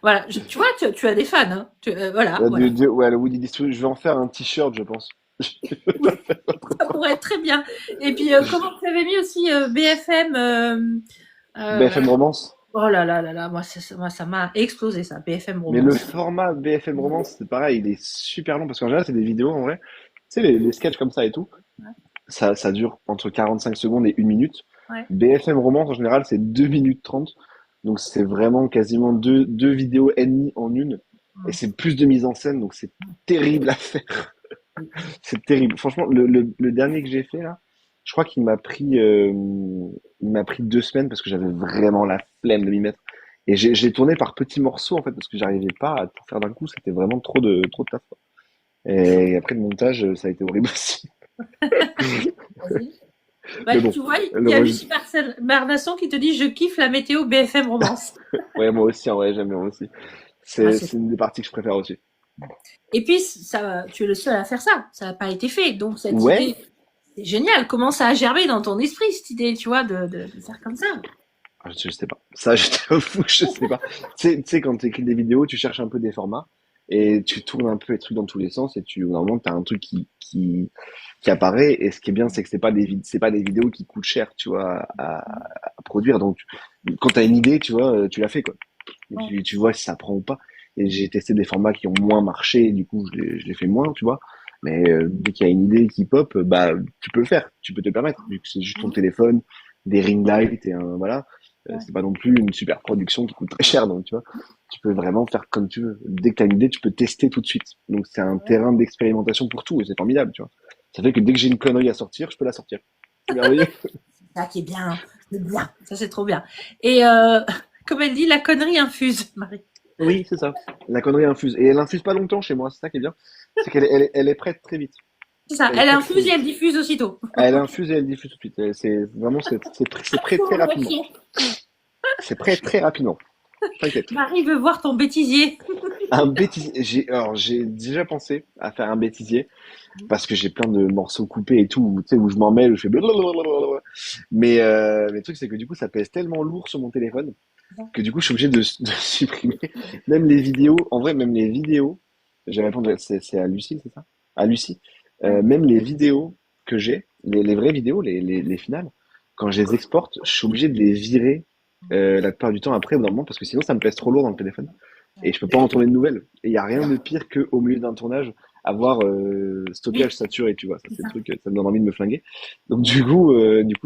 voilà, tu vois, tu as des fans, hein. Voilà, voilà. Ouais, le Woody Studio. Je vais en faire un t-shirt, je pense. Oui, ça pourrait être très bien. Et puis comment tu avais mis aussi BFM euh, BFM Romance. oh là là là là, moi ça m'a explosé ça, BFM Mais le Romance. format BFM Romance, c'est pareil, il est super long parce qu'en général, c'est des vidéos en vrai. Tu sais, les sketchs comme ça et tout, Ouais, ça dure entre 45 secondes et 1 minute. ouais. BFM Romance, en général, c'est 2 minutes 30. Donc, c'est vraiment quasiment deux vidéos et demie en une. Et Mm. c'est plus de mise en scène, donc c'est terrible à faire. C'est terrible. Franchement, le dernier que j'ai fait là, je crois qu'il m'a pris 2 semaines parce que j'avais vraiment la flemme de m'y mettre. Et j'ai tourné par petits morceaux en fait parce que j'arrivais pas à tout faire d'un coup. C'était vraiment trop de taf, quoi. Et après le montage, ça a été horrible aussi. Vas-y. Bah, Mais bon, tu vois, il y a moi, Lucie Bernasson qui te dit je kiffe la météo BFM Romance. ouais, moi aussi, en vrai, j'aime bien aussi. Ah, C'est une des parties que je préfère aussi. et puis, ça, tu es le seul à faire ça. Ça n'a pas été fait. Donc, cette Ouais. idée, c'est génial. Comment ça a germé dans ton esprit, cette idée, tu vois, de faire comme ça? Je sais pas. Ça, je t'avoue, je sais pas. Tu sais, quand tu écris des vidéos, tu cherches un peu des formats et tu tournes un peu les trucs dans tous les sens et normalement, tu as un truc qui apparaît. Et ce qui est bien, c'est que c'est pas des vidéos qui coûtent cher, tu vois, à produire. Donc, quand tu as une idée, tu vois, tu la fais, quoi. Et Ouais. tu vois si ça prend ou pas. Et j'ai testé des formats qui ont moins marché, et du coup, je les fais moins, tu vois. Mais dès qu'il y a une idée qui pop, bah, tu peux le faire, tu peux te le permettre, vu que c'est juste ton Mhm. téléphone, des ring lights et voilà. Ouais. C'est pas non plus une super production qui coûte très cher, donc tu vois, tu peux vraiment faire comme tu veux. Dès que tu as une idée, tu peux tester tout de suite. Donc c'est un terrain d'expérimentation pour tout, et c'est formidable, tu vois. Ça fait que dès que j'ai une connerie à sortir, je peux la sortir. C'est merveilleux. C'est ça qui est bien. C'est bien. Ça, c'est trop bien. Et comme elle dit, la connerie infuse, Marie. Oui, c'est ça. La connerie infuse. Et elle infuse pas longtemps chez moi, c'est ça qui est bien. C'est qu'elle est prête très vite. C'est ça. Elle est Elle prête très infuse et elle vite. diffuse aussitôt. Elle infuse et elle diffuse tout de suite. C'est vraiment, c'est prêt Action très rapidement. moitié. C'est prêt très rapidement. T'inquiète. Marie veut voir ton bêtisier. Un bêtisier. Alors, j'ai déjà pensé à faire un bêtisier parce que j'ai plein de morceaux coupés et tout, tu sais, où je m'en mêle, où je fais blablabla. Mais le truc, c'est que du coup, ça pèse tellement lourd sur mon téléphone que du coup, je suis obligé de supprimer. Même les vidéos, en vrai, même les vidéos, j'ai répondu, c'est à Lucie, c'est ça? À Lucie. Ouais. Même les vidéos que j'ai, les vraies vidéos, les finales, quand je les exporte, je suis obligé de les virer la plupart du temps après, au bout d'un moment, parce que sinon, ça me pèse trop lourd dans le téléphone. Et je peux pas en tourner de nouvelles. Et il y a rien de pire que au milieu d'un tournage, avoir Oui, stockage saturé, tu vois. Ça, c'est c'est le ça. truc, ça me donne envie de me flinguer. Donc du coup,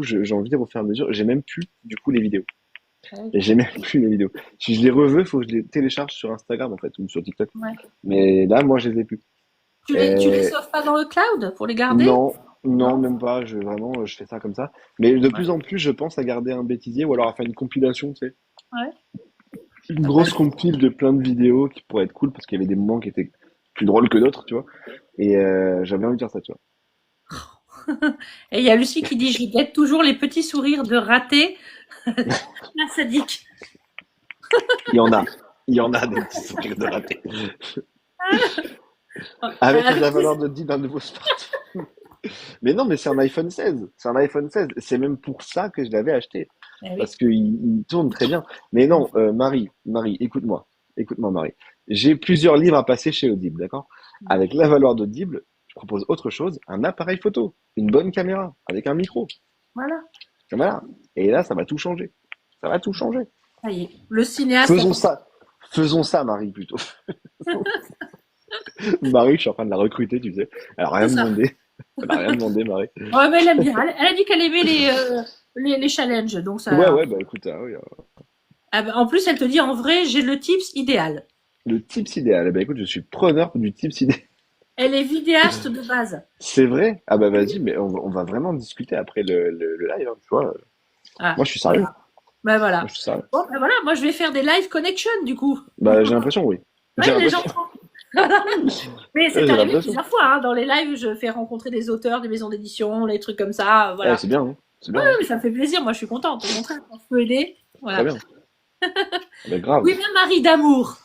j'ai envie de refaire à mesure. J'ai même plus, du coup, les vidéos. Ouais. Et j'ai même plus les vidéos. Si je les reveux, faut que je les télécharge sur Instagram, en fait, ou sur TikTok. Ouais. Mais là, moi, je les ai plus. Tu les Et sauves pas dans le cloud pour les garder? non, non, Non? même pas. Je fais ça comme ça. Mais de Ouais. plus en plus, je pense à garder un bêtisier ou alors à faire une compilation, tu sais. Ouais. Une Ah bah, grosse compile de plein de vidéos qui pourraient être cool parce qu'il y avait des moments qui étaient plus drôles que d'autres, tu vois. Et j'avais envie de faire ça, tu vois. et il y a Lucie qui dit, je guette toujours les petits sourires de raté. La sadique. Il y en a. Il y en a des petits sourires de raté. Avec Avec la valeur de 10 d'un nouveau smartphone. Mais non, mais c'est un iPhone 16. C'est un iPhone 16. C'est même pour ça que je l'avais acheté. eh oui. Parce qu'il tourne très bien. Mais non, Marie, écoute-moi. Écoute-moi, Marie. J'ai plusieurs livres à passer chez Audible, d'accord? Avec la valeur d'Audible, je propose autre chose, un appareil photo, une bonne caméra, avec un micro. Voilà. Voilà. Et là, ça va tout changer. Ça va tout changer. Ça y est. Le cinéaste. Faisons ça. Faisons ça, Marie, plutôt. Marie, je suis en train de la recruter, tu sais. Elle a C'est rien ça. demandé. Elle a rien demandé, Marie. Ouais, mais elle aime bien. Elle a dit qu'elle aimait les challenges. Donc Ouais, ça. ouais, bah écoute, oui, Ah bah, en plus, elle te dit en vrai, j'ai le tips idéal. le tips idéal. Eh ben écoute, je suis preneur du tips idéal. Elle est vidéaste de base. C'est vrai? Ah bah vas-y, mais on va vraiment discuter après le live, hein, tu vois. Ah, Moi, je suis sérieux. voilà. Ben Moi, voilà. je suis sérieux. Bon, ben voilà, moi je vais faire des live connection du coup. Bah, j'ai l'impression, oui. Oui, J'ai les gens. l'impression. Voilà. Mais c'est J'ai arrivé l'impression. plusieurs fois, hein. Dans les lives, je fais rencontrer des auteurs, des maisons d'édition, les trucs comme ça. Eh, Voilà. c'est bien, hein. C'est bien, Ouais, hein. mais ça me fait plaisir. Moi, je suis contente. Au contraire, quand je peux aider. Très Voilà. bien. Bah, grave. Oui, même Marie d'amour.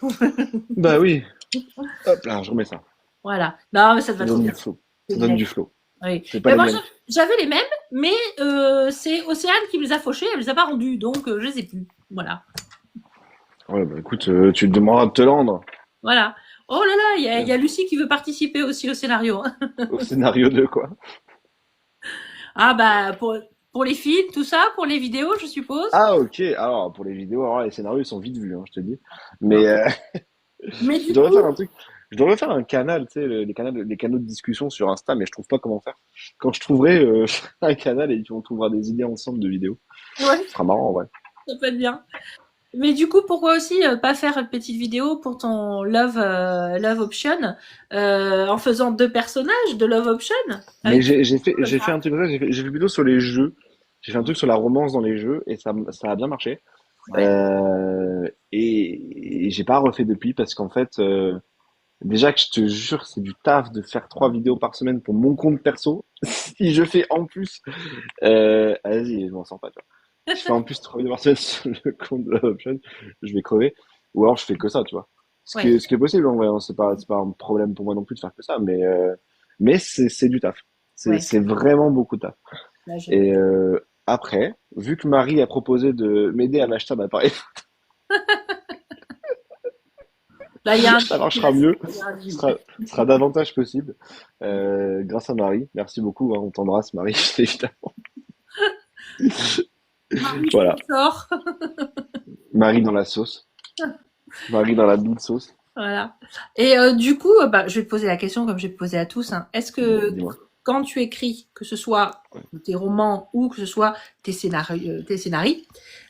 Bah oui. Hop là, je remets ça. Voilà. Non, mais ça te Ça va trop donne bien. du flow. C'est Ça donne du direct. flow. Oui. C'est pas Mais les moi, miennes. j'avais les mêmes, mais c'est Océane qui me les a fauchés. Elle les a pas rendus, donc je les ai plus. Voilà. Ouais, bah écoute, tu te demanderas de te rendre Voilà. Oh là là, il y euh, a Lucie qui veut participer aussi au scénario. au scénario 2, quoi. Ah bah pour les films, tout ça, pour les vidéos, je suppose. Ah, ok. Alors, pour les vidéos, alors, les scénarios, ils sont vite vus, hein, je te dis. Mais Ok. Mais je du devrais faire coup, un truc. Je devrais faire un canal, tu sais, les canaux de discussion sur Insta, mais je trouve pas comment faire. Quand je trouverai je ferai un canal et puis on trouvera des idées ensemble de vidéos. ouais, Ce sera marrant, ouais. ça peut être bien. Mais du coup, pourquoi aussi pas faire une petite vidéo pour ton Love Option en faisant deux personnages de Love Option Mais avec comme j'ai fait ça. un truc comme ça, j'ai fait plutôt sur les jeux. J'ai fait un truc sur la romance dans les jeux et ça a bien marché. Ouais. Et j'ai pas refait depuis parce qu'en fait, déjà que je te jure, c'est du taf de faire 3 vidéos par semaine pour mon compte perso. Si je fais en plus, vas-y, je m'en sens pas, tu vois. Si je fais en plus 3 vidéos par semaine sur le compte de l'option, je vais crever. Ou alors je fais que ça, tu vois. Ouais. Ce qui est possible, en vrai, hein. C'est pas un problème pour moi non plus de faire que ça, mais c'est du taf. Ouais. C'est vraiment beaucoup de taf. Là, je... Et après, vu que Marie a proposé de m'aider à m'acheter un appareil, Là, il y a un ça deal. marchera mieux, Il y a un ce deal. sera davantage possible. Grâce à Marie. Merci beaucoup, hein, on t'embrasse, Marie, évidemment. Marie Voilà. sponsor. Marie dans la sauce. Marie dans la bille sauce. Voilà. Et du coup, bah, je vais te poser la question comme j'ai posé à tous, hein. Est-ce que Dis-moi. quand tu écris, que ce soit tes romans ou que ce soit tes scénarios,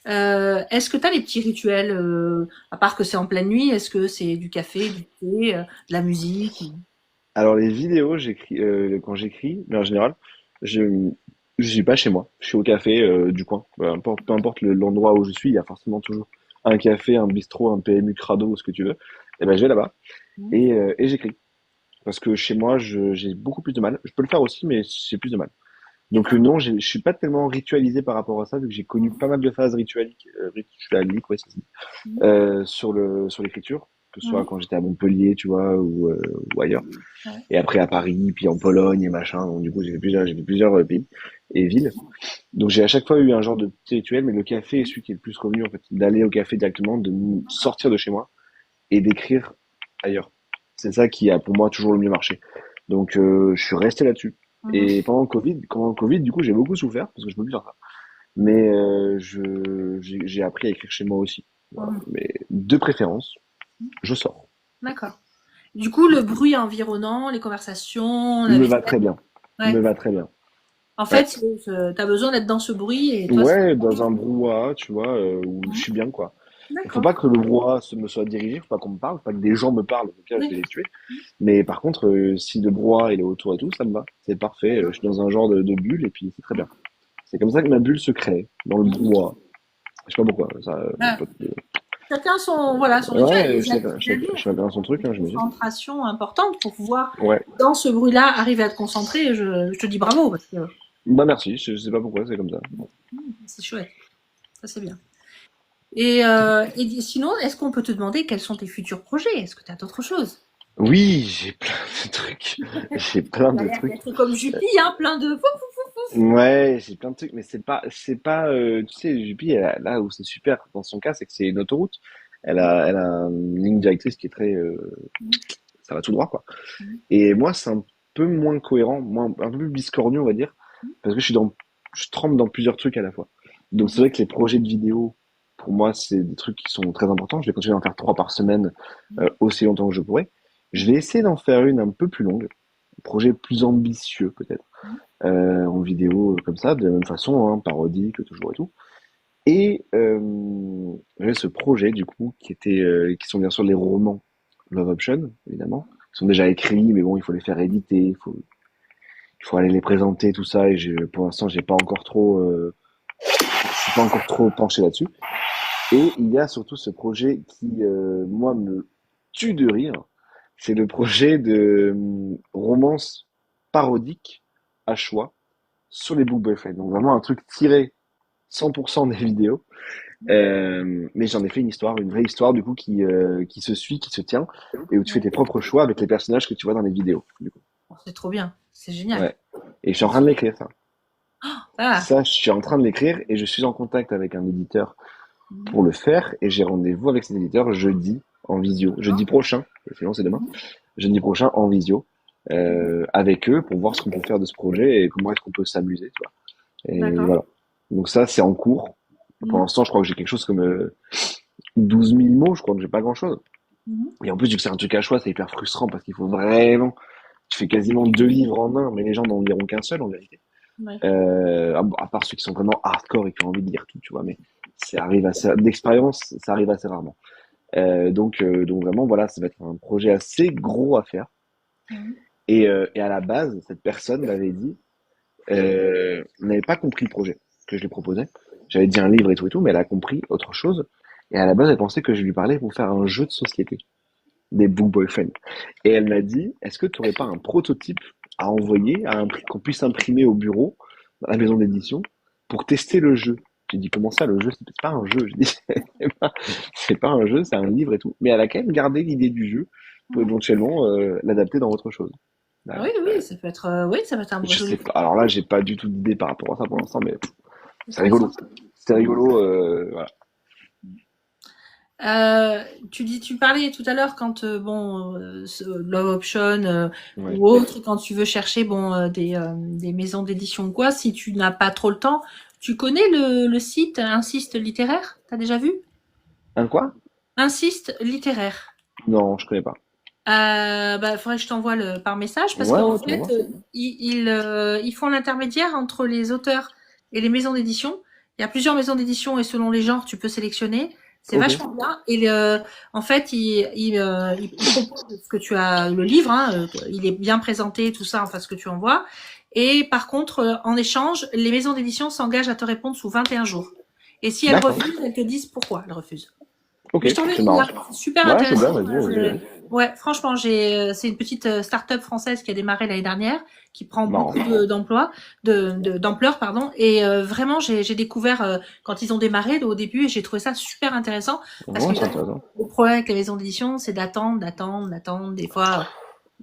est-ce que tu as les petits rituels, à part que c'est en pleine nuit, est-ce que c'est du café, du thé, de la musique Alors les vidéos, j'écris quand j'écris, mais en général, je je suis pas chez moi. Je suis au café du coin. Peu importe l'endroit où je suis, il y a forcément toujours un café, un bistrot, un PMU crado ou ce que tu veux. Et ben je vais là-bas et j'écris. Parce que chez moi, j'ai beaucoup plus de mal. Je peux le faire aussi, mais j'ai plus de mal. Donc D'accord. non, je suis pas tellement ritualisé par rapport à ça, vu que j'ai connu pas mal de phases ritualiques, ouais, ça se dit, sur l'écriture, que ce soit Mhm. quand j'étais à Montpellier, tu vois, ou ailleurs. Ouais. Et après à Paris, puis en Pologne et machin. Donc du coup, j'ai fait plusieurs pays et villes. Donc j'ai à chaque fois eu un genre de petit rituel, mais le café est celui qui est le plus revenu en fait, d'aller au café directement, sortir de chez moi et d'écrire ailleurs. C'est ça qui a pour moi toujours le mieux marché. Donc je suis resté là-dessus. Mhm. Et pendant le Covid, du coup, j'ai beaucoup souffert parce que je peux plus faire ça. Mais j'ai appris à écrire chez moi aussi. Voilà. Mhm. Mais de préférence, je sors. D'accord. Du coup, le bruit environnant, les conversations, la Me vie. va très bien. Ouais. Me va très bien. En Ouais. fait, t'as besoin d'être dans ce bruit et toi, c'est... Ouais, dans un brouhaha, tu vois, où je suis bien, quoi. Faut D'accord. pas que le brouhaha me soit dirigé, faut pas qu'on me parle, faut pas que des gens me parlent, donc là, je vais les D'accord. tuer. Mais par contre, si le brouhaha il est autour et tout, ça me va. C'est parfait. Je suis dans un genre de bulle et puis c'est très bien. C'est comme ça que ma bulle se crée, dans le brouhaha. Je sais pas pourquoi. Ça, Ah, chacun son, voilà, son rituel. ouais, Il y a des habits, chacun son truc, une hein, j'imagine. concentration importante pour pouvoir, Ouais. dans ce bruit-là, arriver à te concentrer. Je te dis bravo parce que Bah merci, je sais pas pourquoi, c'est comme ça. c'est chouette. Ça, c'est bien. Et sinon, est-ce qu'on peut te demander quels sont tes futurs projets? Est-ce que tu as d'autres choses? Oui, j'ai plein de trucs. J'ai plein Ça a de l'air trucs. d'être comme Jupy, hein, plein de... Ouais, j'ai plein de trucs, mais c'est pas, tu sais, Jupy, là où c'est super dans son cas, c'est que c'est une autoroute. Elle a une ligne directrice qui est très, ça va tout droit, quoi. Et moi, c'est un peu moins cohérent, un peu plus biscornu, on va dire, parce que je trempe dans plusieurs trucs à la fois. Donc c'est vrai que les projets de vidéo, pour moi, c'est des trucs qui sont très importants. Je vais continuer d'en faire 3 par semaine, aussi longtemps que je pourrai. Je vais essayer d'en faire une un peu plus longue, un projet plus ambitieux peut-être, en vidéo comme ça, de la même façon, hein, parodique toujours et tout. Et j'avais ce projet du coup qui sont bien sûr les romans Love Option, évidemment, sont déjà écrits, mais bon, il faut les faire éditer, il faut aller les présenter, tout ça, et pour l'instant, je suis pas encore trop penché là-dessus. Et il y a surtout ce projet qui, moi, me tue de rire. C'est le projet de romance parodique à choix sur les book boyfriends. Donc vraiment un truc tiré 100% des vidéos. Mais j'en ai fait une vraie histoire du coup qui se suit, qui se tient, et où tu fais tes propres choix avec les personnages que tu vois dans les vidéos. Du coup. Oh, c'est trop bien, c'est génial. Ouais. Et je suis en train de l'écrire ça. Ah, Ça, je suis en train de l'écrire et je suis en contact avec un éditeur pour le faire et j'ai rendez-vous avec cet éditeur jeudi en visio, jeudi prochain, sinon c'est demain, jeudi prochain en visio, avec eux pour voir ce qu'on peut faire de ce projet et comment est-ce qu'on peut s'amuser, tu vois. Et d'accord. voilà. Donc ça, c'est en cours. Pour Mhm. l'instant, je crois que j'ai quelque chose comme 12 000 mots, je crois que j'ai pas grand-chose. Mhm. Et en plus, vu que c'est un truc à choix, c'est hyper frustrant parce qu'il faut vraiment, tu fais quasiment 2 livres en un, mais les gens n'en liront qu'un seul en vérité. Ouais. À part ceux qui sont vraiment hardcore et qui ont envie de lire tout, tu vois, mais ça arrive d'expérience, ça arrive assez rarement. Donc vraiment, voilà, ça va être un projet assez gros à faire. Mhm. Et à la base, cette personne m'avait dit, n'avait pas compris le projet que je lui proposais. J'avais dit un livre et tout, mais elle a compris autre chose. Et à la base, elle pensait que je lui parlais pour faire un jeu de société, des book boyfriends. Et elle m'a dit, est-ce que tu n'aurais pas un prototype à envoyer, qu'on puisse imprimer au bureau, dans la maison d'édition, pour tester le jeu? J'ai dit, comment ça, le jeu? C'est pas un jeu. Je dis, c'est pas un jeu, c'est un livre et tout. Mais elle a quand même gardé l'idée du jeu pour Mhm. éventuellement l'adapter dans autre chose. Ah Voilà. oui, oui, oui, ça peut être un Je joli sais pas. projet. Alors là, j'ai pas du tout d'idée par rapport à ça pour l'instant, mais c'est rigolo. Intéressant. C'est Mhm. rigolo, voilà. Tu parlais tout à l'heure quand Love Option Ouais. ou autre, quand tu veux chercher des maisons d'édition ou quoi, si tu n'as pas trop le temps, tu connais le site Insiste littéraire? T'as déjà vu? Un quoi? Insiste littéraire. Non, je connais pas. Faudrait que je t'envoie par message parce Ouais, qu'en ouais, tu vas fait, voir. ils font l'intermédiaire entre les auteurs et les maisons d'édition. Il y a plusieurs maisons d'édition et selon les genres, tu peux sélectionner. C'est Ok. vachement bien. En fait, il propose ce que tu as, le livre, hein, il est bien présenté, tout ça, enfin ce que tu envoies. Et par contre, en échange, les maisons d'édition s'engagent à te répondre sous 21 jours. Et si elles D'accord. refusent, elles te disent pourquoi elles refusent. Ok, Mais je t'enverrai c'est le lien. marrant. C'est super Ouais, c'est intéressant. bien, vas-y, vas-y, vas-y. Ouais, franchement, c'est une petite start-up française qui a démarré l'année dernière, qui prend Marrant. beaucoup d'emplois, d'ampleur, pardon. Et vraiment, j'ai découvert quand ils ont démarré au début, et j'ai trouvé ça super intéressant parce Ouais, que c'est intéressant. le problème avec les maisons d'édition, c'est d'attendre. Des fois,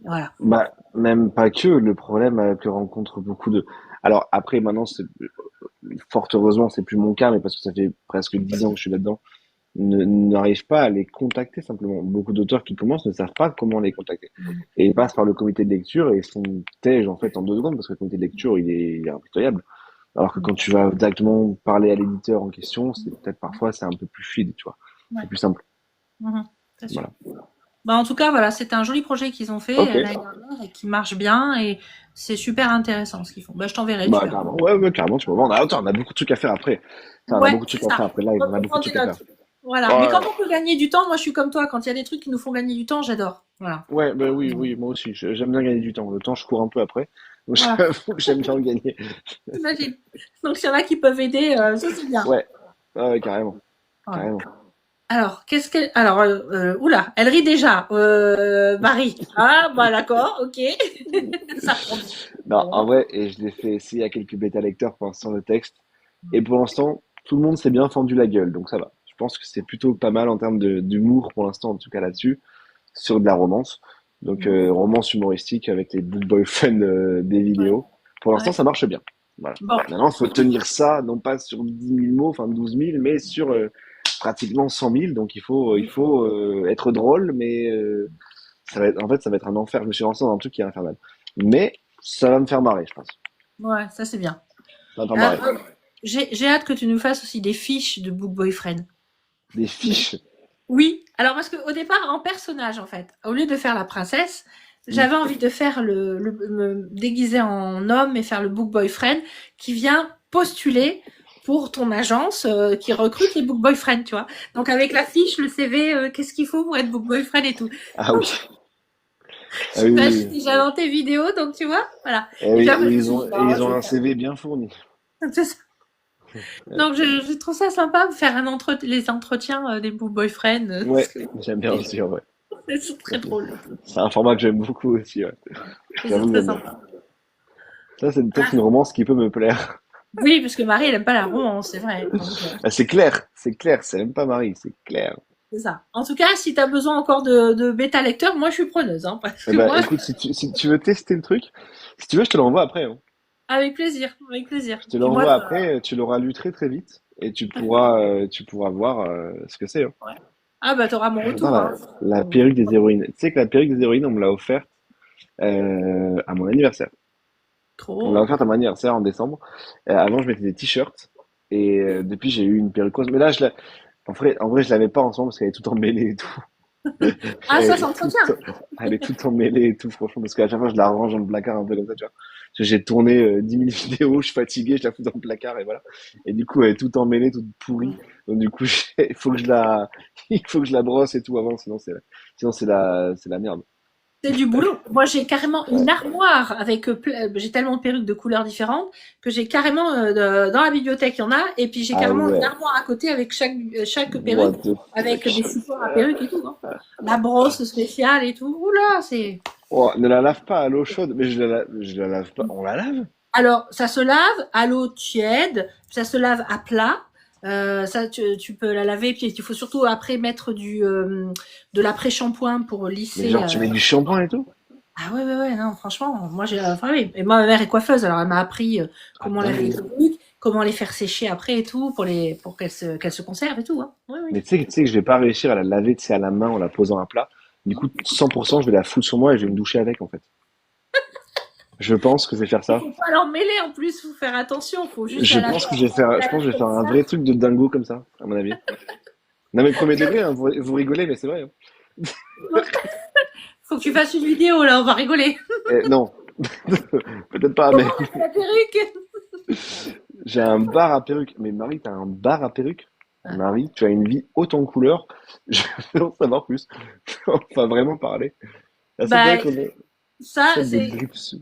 voilà. Bah, même pas que, le problème que rencontre beaucoup de... Alors après, maintenant, fort heureusement, c'est plus mon cas, mais parce que ça fait presque 10 ans que je suis là-dedans, n'arrive pas à les contacter simplement. Beaucoup d'auteurs qui commencent ne savent pas comment les contacter. Et ils passent par le comité de lecture et ils sont tèges en fait en 2 secondes parce que le comité de lecture il est impitoyable. Alors que quand tu vas directement parler à l'éditeur en question, c'est peut-être parfois c'est un peu plus fluide, tu vois. Ouais. C'est plus simple. Mhm. C'est sûr. Voilà. En tout cas, voilà, c'est un joli projet qu'ils ont fait Ok. l'année dernière et qui marche bien et c'est super intéressant ce qu'ils font. Je t'enverrai, tu Bah verras. carrément. Ouais, ouais, carrément, tu vois. On a beaucoup de trucs à faire après. Putain, on a Ouais, beaucoup de c'est trucs à faire ça. après live, on a beaucoup Prends de des trucs à faire. notes. Voilà. Mais quand Ouais. on peut gagner du temps, moi je suis comme toi. Quand il y a des trucs qui nous font gagner du temps, j'adore. Voilà. Ouais, bah oui, oui, moi aussi. J'aime bien gagner du temps. Le temps, je cours un peu après. Donc Voilà. j'avoue que j'aime bien le gagner. T'imagines. Donc s'il y en a qui peuvent aider, ça c'est bien. Ouais. Ouais, ouais, carrément. Voilà. Carrément. Alors, oula, elle rit déjà, Marie. Ah, bah d'accord, ok. Ça prend du Non, en temps. vrai, et je l'ai fait essayer à quelques bêta lecteurs pour l'instant le texte. Et pour l'instant, tout le monde s'est bien fendu la gueule, donc ça va. Je pense que c'est plutôt pas mal en termes d'humour pour l'instant, en tout cas là-dessus, sur de la romance. Donc romance humoristique avec les book boyfriends des Ouais, vidéos. Pour l'instant, ouais. ça marche bien. Voilà. Bon, Maintenant, il faut tenir ça, non pas sur 10 000 mots, enfin 12 000, mais sur pratiquement 100 000. Donc il faut être drôle, mais en fait, ça va être un enfer. Je me suis lancé dans un truc qui est infernal. Mais ça va me faire marrer, je pense. ouais, ça c'est bien. Ça va me faire Euh, marrer. euh, j'ai hâte que tu nous fasses aussi des fiches de Book Boyfriend. Des fiches. Oui, alors parce qu'au départ, en personnage, en fait, au lieu de faire la princesse, Hmm. j'avais envie de faire me déguiser en homme et faire le book boyfriend qui vient postuler pour ton agence qui recrute les book boyfriends, tu vois. Donc avec la fiche, le CV, qu'est-ce qu'il faut pour être book boyfriend et tout. Ah oui. Ah oui, J'imagine oui. déjà dans tes vidéos, donc tu vois, voilà. Eh Et oui, puis et après, je me ils suis ont, dit, et non, ils je ont vais un faire. CV bien fourni. C'est ça. Ouais, Donc, je trouve ça sympa de faire les entretiens des boyfriends, parce ouais, que j'aime bien aussi, en vrai. c'est très drôle. C'est un format que j'aime beaucoup aussi, ouais. C'est J'avoue que très j'aime bien. sympa. Ça, c'est peut-être Ah, une romance qui peut me plaire. oui, parce que Marie, elle aime pas la romance, c'est vrai. Donc, Ah, c'est clair, c'est même pas Marie, c'est clair. c'est ça. En tout cas, si tu as besoin encore de bêta lecteur, moi, je suis preneuse, hein, parce Eh que ben, moi, écoute, si tu veux tester le truc, si tu veux, je te l'envoie après, hein. avec plaisir, avec plaisir. Je te Puis moi, l'envoie après, tu l'auras lu très très vite et tu pourras voir ce que c'est, hein. ouais. Ah bah, t'auras mon J'adore retour, hein. la perruque des héroïnes. Tu sais que la perruque des héroïnes, on me l'a offerte à mon anniversaire. On me l'a Trop. offerte à mon anniversaire en décembre. Avant, je mettais des t-shirts et depuis, j'ai eu une perruque rose. Mais là, en vrai, je l'avais pas en ce moment parce qu'elle est tout emmêlée et tout. Ah, ça Elle est toute, s'entretient. elle est toute emmêlée et tout, franchement, parce qu'à chaque fois, je la range dans le placard un peu comme ça, tu vois. Parce que j'ai tourné 10 000 vidéos, je suis fatigué, je la fous dans le placard et voilà. Et du coup, elle est toute emmêlée, toute pourrie. Donc du coup, il faut que il faut que je la brosse et tout avant, sinon c'est la merde. C'est du boulot. Moi, j'ai carrément Ouais. une armoire avec, j'ai tellement de perruques de couleurs différentes que j'ai carrément, dans la bibliothèque, il y en a, et puis j'ai Ah carrément une ouais, armoire à côté avec chaque perruque, what the avec des fuck. supports à perruque et tout, hein. La brosse spéciale et tout. Oula, c'est. Oh, ne la lave pas à l'eau chaude, mais je la lave pas. On la lave? Alors, ça se lave à l'eau tiède, ça se lave à plat. Ça, tu peux la laver, puis il faut surtout après mettre de l'après-shampoing pour Mais lisser. genre, tu mets du shampoing et tout? Ah ouais, ouais, ouais, non, franchement, moi j'ai, enfin oui. Et moi, ma mère est coiffeuse, alors elle m'a appris Ah, comment laver les dingue. perruques, comment les faire sécher après et tout, pour qu'elles se conservent et tout, hein. Oui, oui. Mais tu sais que je vais pas réussir à la laver, tu sais, à la main en la posant à plat. Du coup, 100%, je vais la foutre sur moi et je vais me doucher avec, en fait. Je pense que je vais faire Il ça. faut pas l'emmêler en plus, faut faire attention, faut juste Je la laver, pense que je vais faire, je la pense que laver je vais comme faire un ça. vrai truc de dingo comme ça, à mon avis. Non, mais premier degré, hein, vous rigolez, mais c'est vrai, hein. Faut que tu fasses une vidéo là, on va rigoler. Non, peut-être pas, mais Comment on fait la perruque? j'ai un bar à perruque. Mais Marie, t'as un bar à perruque? Marie, tu as une vie haute en couleurs. Je veux en savoir plus. Enfin, vraiment parler. La seule Bah perruque qu'on a, ça, celle de Gripsou.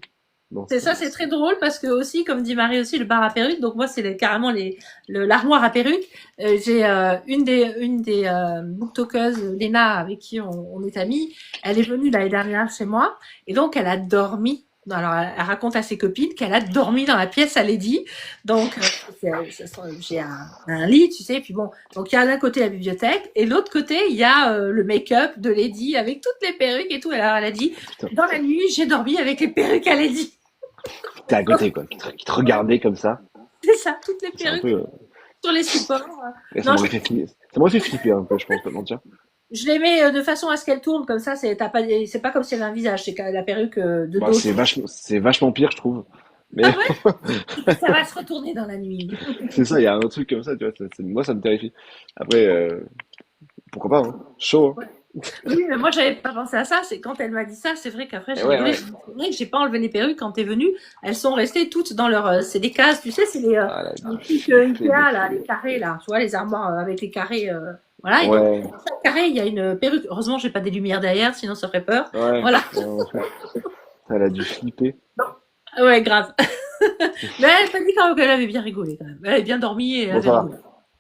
Non, c'est ça, c'est très drôle parce que aussi, comme dit Marie aussi, le bar à perruque. Donc moi, c'est carrément l'armoire à perruque. J'ai une des booktokeuses, Léna, avec qui on est amis. Elle est venue l'année dernière chez moi et donc elle a dormi. Alors elle raconte à ses copines qu'elle a dormi dans la pièce à Lady. Donc j'ai un lit, tu sais. Puis bon, donc il y a d'un côté la bibliothèque et l'autre côté il y a le make-up de Lady avec toutes les perruques et tout. Alors elle a dit putain, dans la nuit j'ai dormi avec les perruques à Lady. t'es à côté, quoi. Qui te regardait comme ça. C'est ça, toutes les C'est un perruques peu, sur les supports. et Non, ça m'aurait fait flipper un peu, je pense, pas te mentir. je les mets de façon à ce qu'elles tournent comme ça. C'est pas comme si elle avait un visage, c'est la perruque de Bah, dos. c'est vachement pire, je trouve. Mais Ah ouais, ça va se retourner dans la nuit. c'est ça, il y a un truc comme ça, tu vois. Moi, ça me terrifie. Après, pourquoi pas, hein. Chaud, hein. Oui, mais moi j'avais pas pensé à ça. C'est quand elle m'a dit ça, c'est vrai qu'après Et j'ai ouais, rigolé. ouais. C'est vrai que j'ai pas enlevé les perruques quand t'es venue. Elles sont restées toutes dans leur. C'est des cases, tu sais, c'est Ah, les trucs les Ikea là, les défilés. carrés là. Tu vois les armoires avec les carrés. Voilà. Et donc Ouais, dans chaque carré il y a une perruque. Heureusement j'ai pas des lumières derrière, sinon ça ferait peur. ouais. Voilà. Elle a dû flipper. Ouais, grave. Mais elle m'a dit quand même qu'elle avait bien rigolé quand même. Elle avait bien dormi et elle Bon, avait ça va. rigolé.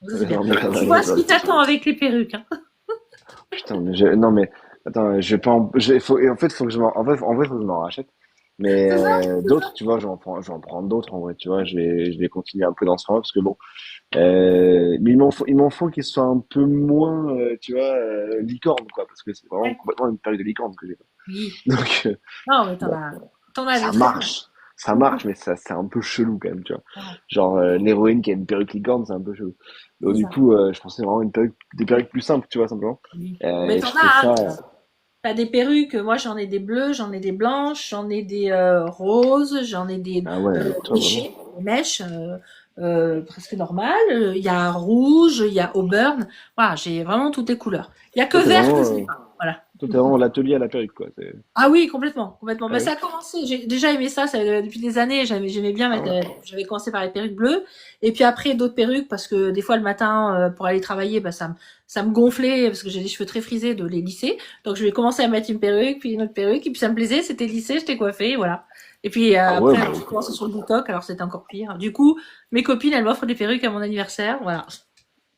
Ça, Elle c'est a bien. dormi, elle Tu a vois ce qui rigolé. t'attend avec les perruques, hein. Putain, non, mais, attends, je vais pas et en fait, faut que en vrai, faut que je m'en rachète. Mais, C'est ça, c'est ça. d'autres, tu vois, je vais en prendre d'autres, en vrai, tu vois, je vais continuer un peu dans ce format, parce que bon, mais il m'en faut qu'ils soient un peu moins, tu vois, licorne, quoi, parce que c'est vraiment Ouais. complètement une période de licorne que j'ai. Oui. Donc, Non, mais bon, t'en as ça des très bien. marche. Ça marche, mais ça, c'est un peu chelou, quand même, tu vois. Ouais, Genre, l'héroïne qui a une perruque licorne, c'est un peu chelou. Donc, c'est du ça. coup, je pensais vraiment des perruques plus simples, tu vois, simplement. Oui. Mais Et t'en je trouve as, ça, hein. T'as des perruques. Moi, j'en ai des bleues, j'en ai des blanches, j'en ai des roses, j'en ai des ah ouais, toi, vraiment. léchées, des mèches presque normales. Il y a rouge, il y a auburn. Voilà, j'ai vraiment toutes les couleurs. Il y a que Toi, t'es vert que vraiment, je n'ai pas. Voilà. Toi, t'es vraiment l'atelier à la perruque, quoi. Ah oui, complètement, complètement. Ah Mais oui. ça a commencé. J'ai déjà aimé ça, depuis des années. J'aimais bien Ah mettre. ouais. J'avais commencé par les perruques bleues, et puis après d'autres perruques parce que des fois le matin pour aller travailler, bah ça me gonflait parce que j'ai des cheveux très frisés de les lisser. Donc je vais commencer à mettre une perruque, puis une autre perruque, et puis ça me plaisait. C'était lissé, j'étais coiffée, voilà. Et puis Ah ouais, après bah, j'ai commencé sur le boutoc, alors c'était encore pire. Du coup, mes copines elles m'offrent des perruques à mon anniversaire, voilà.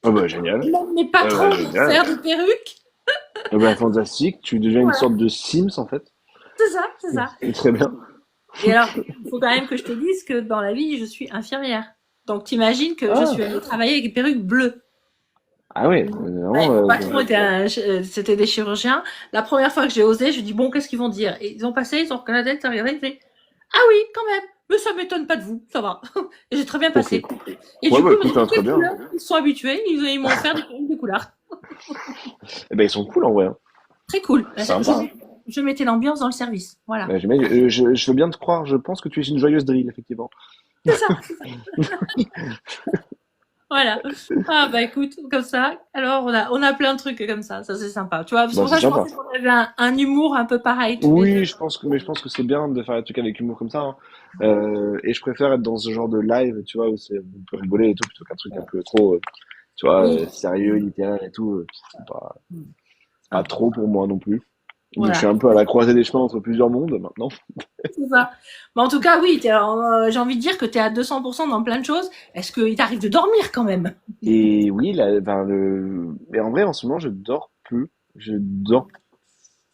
ah bah, génial. Même mes Ah patrons bah, vont génial. faire des perruques. Ah bah, fantastique. Tu deviens une Voilà, sorte de Sims, en fait. c'est ça, c'est ça. C'est très bien. Et alors, il faut quand même que je te dise que dans la vie, je suis infirmière. Donc, t'imagines que je suis Ah, allée travailler avec des perruques bleues. ah ouais, Ouais, vraiment, mon patron était c'était des chirurgiens. La première fois que j'ai osé, je lui dis bon, qu'est-ce qu'ils vont dire? Et ils ont passé, ils ont regardé la tête, ils ont regardé, ils ont fait ah oui, quand même, mais ça m'étonne pas de vous, ça va. Et j'ai très bien ok. passé. Et Ouais, du bah, coup, écoute, mais hein, toutes très les bien. couleurs, ils sont habitués, ils m'ont offert des perruques de couleurs. Eh ben, ils sont cool, en vrai, hein. Très cool. Sympa, hein. Je mettais l'ambiance dans le service. Voilà. Bah, je veux bien te croire, je pense que tu es une joyeuse drill, effectivement. C'est ça. Voilà. Ah bah écoute, comme ça. Alors on a plein de trucs comme ça c'est sympa. Tu vois, c'est Bah, pour c'est ça que je sympa. pensais qu'on avait un humour un peu pareil tous les deux. Oui, mais je pense que c'est bien de faire des trucs avec humour comme ça, hein. Et je préfère être dans ce genre de live, tu vois, où on peut rigoler et tout, plutôt qu'un truc un peu trop, tu vois, Oui. sérieux, littéraire et tout. C'est pas Ah, trop pour moi non plus. Donc je suis voilà. un peu à la croisée des chemins entre plusieurs mondes maintenant. C'est ça. Mais en tout cas, oui, j'ai envie de dire que tu es à 200% dans plein de choses. Est-ce qu'il t'arrive de dormir quand même? Et oui, mais en vrai, en ce moment, je dors peu. Je dors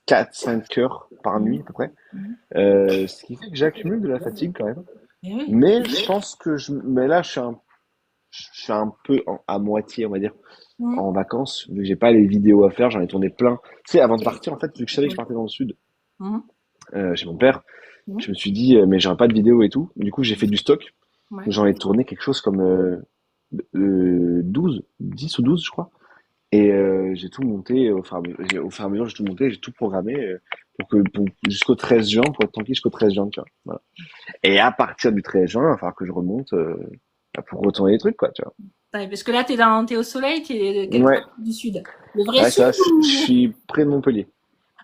4, 5 heures par nuit Mhm. à peu près. Mhm. Ce qui fait que j'accumule de la fatigue quand même. Eh oui. Mais je pense mais là, je suis un peu à moitié, on va dire, Mhm. en vacances. Vu que j'ai pas les vidéos à faire, j'en ai tourné plein. Tu sais, avant de partir, en fait, vu que je savais que je partais dans le sud, Mhm. chez mon père, Mhm. je me suis dit, mais j'aurai pas de vidéo et tout. Du coup, j'ai fait du stock. Ouais. J'en ai tourné quelque chose comme 12, 10 ou 12, je crois. Et j'ai tout monté au fur et à mesure, j'ai tout monté, j'ai tout programmé jusqu'au 13 juin, pour être tranquille jusqu'au 13 juin, tu vois. Voilà. Et à partir du 13 juin, il va falloir que je remonte pour retourner les trucs, quoi, tu vois. Ouais, parce que là, t'es au soleil, t'es de quelle Ouais, partie du sud? Le vrai ouais, sud ça, je ou... suis près de Montpellier.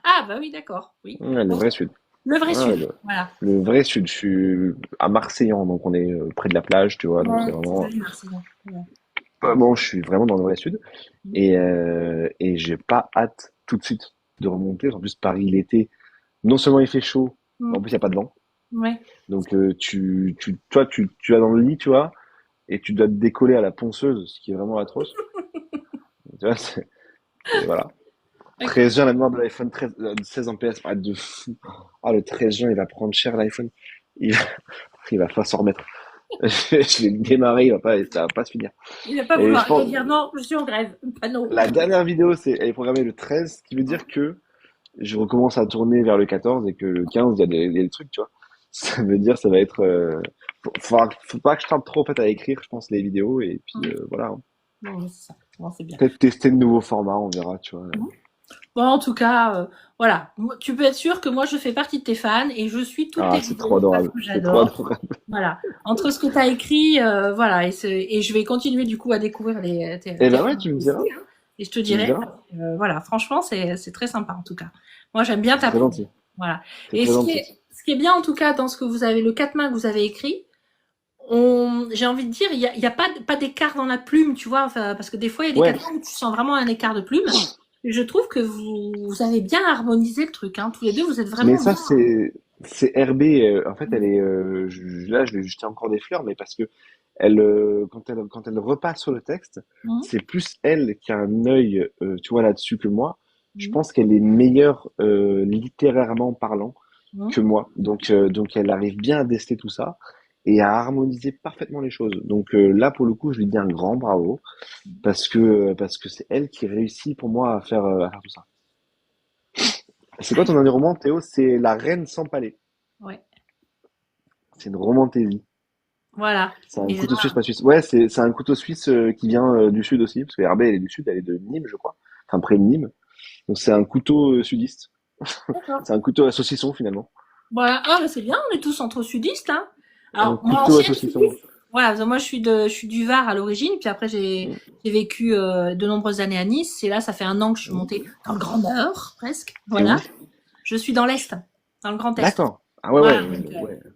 Ah bah oui, d'accord. Oui. Ouais, le Bon, vrai sud. le vrai Ouais, sud. Voilà. le vrai sud. Je suis à Marseillan, donc on est près de la plage, tu vois, donc c'est Ouais, c'est vraiment, joli, merci. Ouais. vraiment, je suis vraiment dans le vrai sud. Et j'ai pas hâte tout de suite de remonter. En plus, Paris, l'été, non seulement il fait chaud, mais en Mm. plus, il n'y a pas de vent. Ouais. Donc, toi, tu vas dans le lit, tu vois, et tu dois te décoller à la ponceuse, ce qui est vraiment atroce. Tu vois, et voilà. Ok. 13 juin, la mémoire de l'iPhone 13, 16 en PS, ah, de fou. Ah, le 13 juin, il va prendre cher, l'iPhone. Il va, il va pas s'en remettre. Je vais le démarrer, ça va pas se finir. Il va pas Et je vouloir. Il va pense, dire non, je suis en grève. Pas non. la dernière vidéo, elle est programmée le 13, ce qui veut dire que je recommence à tourner vers le 14 et que le 15, il y a des trucs, tu vois. Ça veut dire, ça va être, faut pas que je tarde trop, en fait, à écrire, je pense, les vidéos, et puis, Mm. voilà, hein. Non, c'est ça. Bon, c'est bien. Peut-être tester de nouveaux formats, on verra, tu vois. Mm. Bon, en tout cas, voilà. Tu peux être sûr que moi, je fais partie de tes fans et je suis toutes tes Ah, c'est trop vidéos parce adorable. que C'est trop j'adore. adorable. Voilà. Entre ce que tu as écrit, voilà, et je vais continuer du coup à découvrir Eh tes ben ouais, fans tu me aussi, diras. hein. Et je te Tu me dirai, diras. voilà, franchement, c'est très sympa en tout cas. Moi, j'aime bien C'est très t'apprendre. gentil. Voilà. C'est Et très gentil. ce qui est bien en tout cas dans ce que vous avez, le quatre mains que vous avez écrit, j'ai envie de dire, il y a pas d'écart dans la plume, tu vois, enfin, parce que des fois, il y a des Ouais. quatre mains où tu sens vraiment un écart de plume. Et je trouve que vous avez bien harmonisé le truc, hein. Tous les deux, vous êtes Mais vraiment ça, bien. c'est RB. En fait, elle est, là, je lui ai jeté encore des fleurs, mais parce que quand elle repasse sur le texte, Mhm. c'est plus elle qui a un œil, tu vois, là-dessus que moi. Je Mhm. pense qu'elle est meilleure, littérairement parlant Mhm. que moi. Donc elle arrive bien à déceler tout ça et à harmoniser parfaitement les choses. Donc là, pour le coup, je lui dis un grand bravo parce que c'est elle qui réussit pour moi à faire tout ça. C'est quoi ton dernier roman, Théo? C'est La Reine sans palais. Ouais. C'est une romantaisie. Voilà. C'est un Et couteau suisse, pas suisse. Ouais, c'est un couteau suisse qui vient du sud aussi, parce que Herbé, elle est du sud, elle est de Nîmes, je crois. Enfin, près de Nîmes. Donc c'est un couteau sudiste. d'accord. C'est un couteau à saucisson finalement. Voilà. Ah, bah, c'est bien, on est tous entre sudistes, hein. Un Alors, moi, couteau à ancienne saucisson. sudiste, Voilà, moi je suis du Var à l'origine, puis après Mm. j'ai vécu de nombreuses années à Nice, et là ça fait un an que je suis Mm. montée dans le Grand Nord, presque. T'es Voilà, où? je suis dans l'Est, dans le Grand Est. D'accord. Ah ouais, Voilà, ouais, donc, ouais. un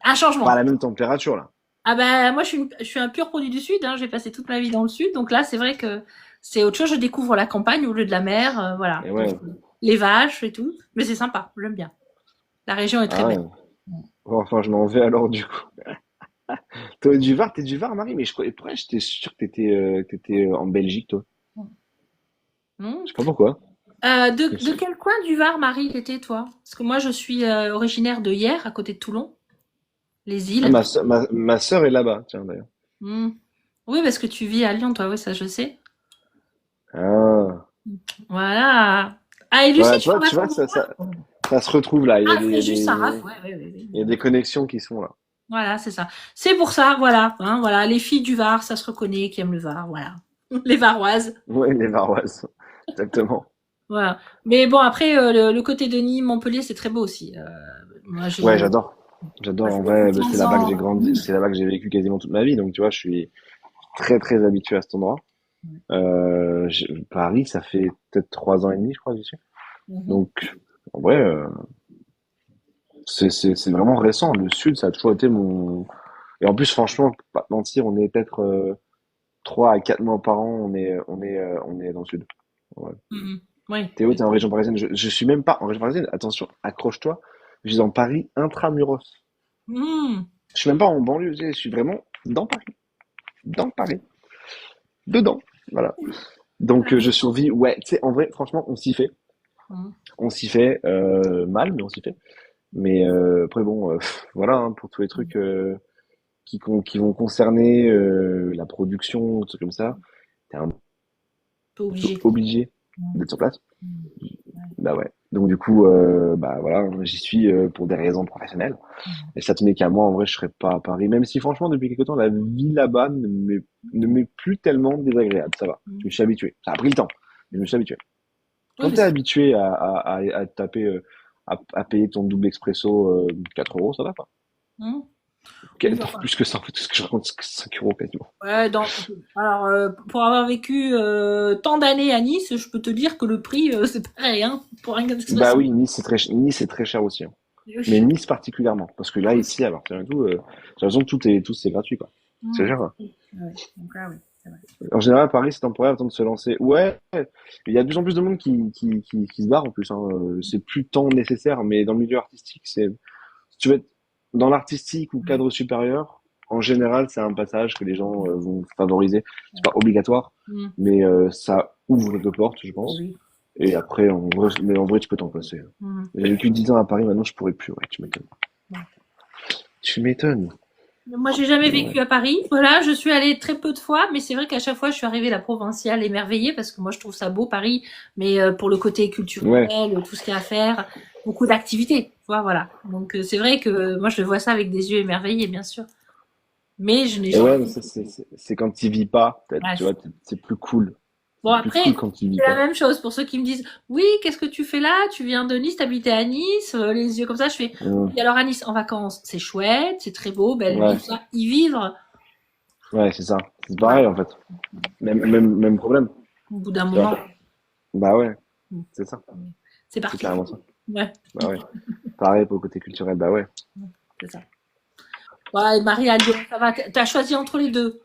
Pas à changement. la même température, là. Ah ben moi je suis un pur produit du Sud, hein, j'ai passé toute ma vie dans le Sud, donc là c'est vrai que c'est autre chose, je découvre la campagne au lieu de la mer, voilà. Et Donc, ouais. les vaches et tout, mais c'est sympa, j'aime bien. La région est très Ah belle. ouais. Bon, enfin, je m'en vais alors, du coup. Toi, t'es du Var, Marie, mais pourquoi j'étais sûr que t'étais en Belgique, toi? Hmm. Je sais pas pourquoi. De quel coin du Var, Marie, t'étais, toi? Parce que moi, je suis originaire de Hyères, à côté de Toulon, les Ah, îles. ma sœur est là-bas, tiens, d'ailleurs. Hmm. Oui, parce que tu vis à Lyon, toi, oui, ça je sais. Ah. Voilà. Ah, et Lucie, Voilà, tu tu vas vois, me voir? ça se retrouve là. Ah, Fréjus, Saraf, ouais, ouais, ouais, Il y a ouais. des connexions qui sont là. Voilà, c'est ça. C'est pour ça, voilà, hein, voilà, les filles du Var, ça se reconnaît, qui aiment le Var, voilà. Les Varoises, Ouais, les Varoises. Exactement. voilà. Mais bon, après, le côté de Nîmes, Montpellier, c'est très beau aussi. Moi, Ouais, j'ai j'adore. J'adore, en passé beaucoup vrai, de bah, c'est 15 là-bas que ans. j'ai grandi, c'est là-bas que j'ai vécu quasiment toute ma vie. Donc, tu vois, je suis très, très habitué à cet endroit. Paris, ça fait peut-être 3 ans et demi, je crois, que j'y suis. Mhm. Donc, en vrai, c'est vraiment récent. Le Sud, ça a toujours été mon... Et en plus, franchement, pour pas te mentir, on est peut-être 3 à 4 mois par an, on est dans le Sud. Ouais. Mhm. Oui. Théo, t'es en région parisienne. Je suis même pas en région parisienne. Attention, accroche-toi. Je suis en Paris intramuros. Mhm. Je suis même pas en banlieue, tu sais, je suis vraiment dans Paris. Dans Paris. Dedans. Voilà. Donc, je survis. Ouais, tu sais, en vrai, franchement, on s'y fait. Mhm. On s'y fait mal, mais on s'y fait. Mais après, bon, voilà, hein, pour tous les trucs qui vont concerner la production, des trucs comme ça, t'es un Peu peu obligé. obligé Mhm. d'être sur place. Mhm. Ouais. Bah ouais. Donc du coup, bah voilà, j'y suis pour des raisons professionnelles. Mhm. Et ça tenait qu'à moi, en vrai, je serais pas à Paris. Même si franchement, depuis quelque temps, la vie là-bas ne m'est plus tellement désagréable. Ça va. Je Mhm. me suis habitué. Ça a pris le temps, mais je me suis habitué. Oui, Quand t'es habitué à taper, à payer ton double expresso 4 euros, ça va pas. mhm. Oui, enfin, Plus que ça, en fait, tout ce que je raconte, c'est que 5 euros quasiment. ouais, alors, pour avoir vécu tant d'années à Nice, je peux te dire que le prix, c'est pareil, hein, pour un Bah expresso. oui, Nice, c'est très cher aussi, hein. Mais Oui. Nice particulièrement. Parce que là, ici, alors, tiens, tout, j'ai l'impression que tout c'est gratuit, quoi. C'est Mhm. cher. Ouais, donc là, oui, c'est vrai. En général, Paris, c'est temporaire, le temps de se lancer. Ouais, il y a de plus en plus de monde qui se barre en plus, hein. C'est plus tant nécessaire, mais dans le milieu artistique, si tu veux être dans l'artistique ou Ouais. cadre supérieur, en général, c'est un passage que les gens vont favoriser. C'est pas obligatoire, Mhm. mais ça ouvre quelques portes, je Eh pense. oui. Et après, en vrai, tu peux t'en passer. Mhm. J'ai vécu 10 ans à Paris, maintenant je pourrais plus, ouais, tu m'étonnes. Ouais. Tu m'étonnes. Moi, j'ai jamais Ouais. vécu à Paris. Voilà, je suis allée très peu de fois, mais c'est vrai qu'à chaque fois, je suis arrivée la provinciale émerveillée parce que moi, je trouve ça beau, Paris, mais pour le côté culturel, Ouais. tout ce qu'il y a à faire, beaucoup d'activités, tu vois, voilà. Donc, c'est vrai que moi, je vois ça avec des yeux émerveillés, bien sûr. Mais je n'ai Et jamais ouais, mais ça, vécu. c'est quand tu vis pas, peut-être, Ouais, tu vois, c'est plus cool. bon, C'est plus après, cool quand tu vis c'est la pas. même chose pour ceux qui me disent, oui, qu'est-ce que tu fais là? Tu viens de Nice, t'habitais à Nice, les yeux comme ça. Je fais, Hum. oui, alors à Nice, en vacances, c'est chouette, c'est très beau, belle Ouais, vie, tout ça. Y vivre, ouais, c'est ça. C'est voilà, pareil, en fait. Même problème, au bout d'un tu vois. moment, Bah ouais, mm, c'est ça. c'est C'est parti. carrément ça. Ouais, Bah ouais. Pareil pour le côté culturel, bah ouais. c'est ça. Ouais, Marie à Lyon, ça va. T'as choisi entre les deux.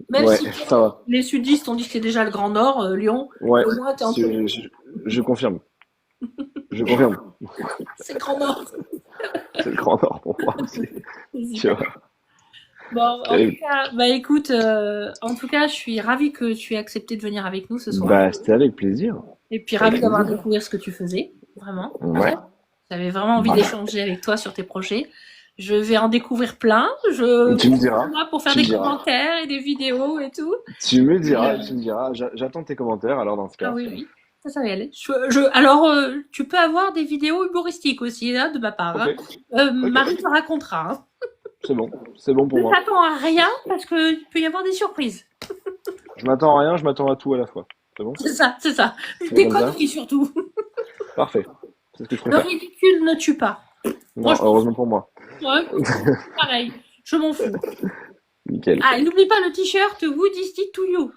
Même Ouais, si ça va. les sudistes ont dit que c'est déjà le Grand Nord, Lyon, Ouais, au moins t'es entre les c'est- deux. je, je confirme. Je confirme. C'est le Grand Nord. C'est le grand nord pour moi aussi. C'est Tu super. vois. Bon, en tout Terrible. cas, bah écoute, en tout cas, je suis ravie que tu aies accepté de venir avec nous ce soir. Bah, c'était avec plaisir. Et puis Avec ravie d'avoir plaisir. découvert ce que tu faisais, vraiment. Ouais. J'avais vraiment envie Bah, d'échanger avec toi sur tes projets. Je vais en découvrir plein. Je tu me suis diras. là pour faire Tu me des diras. commentaires et des vidéos et tout. Tu me Et, diras. Tu me diras. J'attends tes commentaires alors dans ce ah cas. oui, oui, ça va y aller. Alors, tu peux avoir des vidéos humoristiques aussi, là, de ma part, Ok. hein. Ok. Marie te racontera, hein. C'est bon. C'est bon pour Ne moi. t'attends à rien parce qu'il peut y avoir des surprises. Je m'attends à rien, je m'attends à tout à la fois. C'est bon? C'est ça, c'est ça. C'est Des comme ça? conneries surtout. Parfait. C'est ce que je Le préfère. ridicule ne tue pas. Moi, Non, je trouve. heureusement pour moi. Ouais, pareil. Je m'en fous. Nickel. Ah, et n'oublie pas le t-shirt Wood is it to you.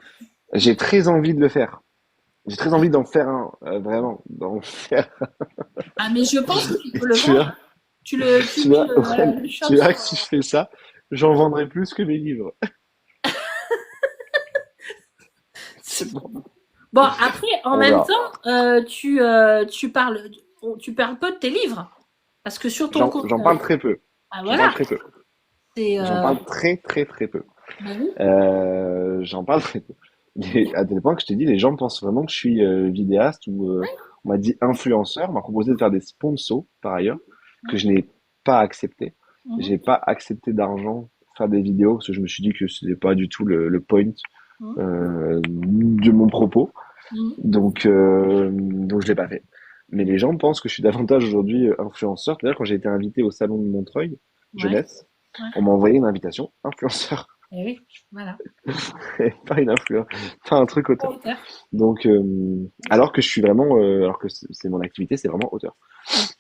J'ai très envie de le faire. J'ai très envie d'en faire un, vraiment, d'en faire. Ah, mais je pense que tu peux le Tu vendre. vois, Tu le tu publies vois, Aurel, le shop tu verras sur. que si je fais ça, j'en vendrai plus que mes livres. C'est bon. Bon, après, en On même verra. temps, tu parles peu de tes livres. Parce que sur ton compte, J'en parle très peu. ah J'en parle voilà, très peu. c'est, J'en parle très, très, très peu. bah oui. J'en parle très peu. À tel point que je t'ai dit, les gens pensent vraiment que je suis vidéaste ou on m'a dit influenceur. On m'a proposé de faire des sponsors par ailleurs que je n'ai pas accepté. Mhm, J'ai pas accepté d'argent pour faire des vidéos parce que je me suis dit que ce n'est pas du tout le point mhm, de mon propos. mhm. Donc je l'ai pas fait. Mais les gens pensent que je suis davantage aujourd'hui influenceur. D'ailleurs, quand j'ai été invité au salon de Montreuil, Ouais, jeunesse, ouais. on m'a envoyé une invitation influenceur, Eh oui, voilà. et pas une influence, pas un truc auteur. Auteur. Donc, alors que je suis vraiment, alors que c'est mon activité, c'est vraiment auteur.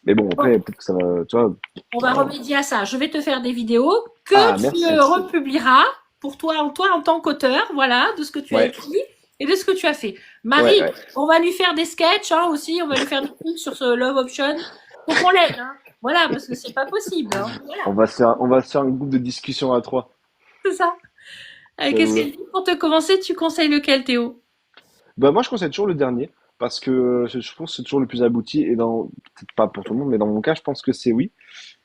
Mais bon, Bon, après, peut-être que ça va, tu vois. on va remédier à ça. Je vais te faire des vidéos Ah, que tu merci. republieras pour toi en tant qu'auteur, voilà, de ce que tu as Ouais, écrit et de ce que tu as fait. ouais, Marie, ouais. on va lui faire des sketchs hein, aussi, on va lui faire des trucs sur ce Love Option. Faut qu'on l'aide, hein. Voilà, parce que c'est pas possible. Hein. Voilà, On va se faire un groupe de discussion à trois. c'est ça. Ça Qu'est-ce vous va? qu'elle dit pour te commencer? Tu conseilles lequel, Théo? Bah, moi, je conseille toujours le dernier, parce que je pense que c'est toujours le plus abouti, et peut-être pas pour tout le monde, mais dans mon cas, je pense que c'est oui.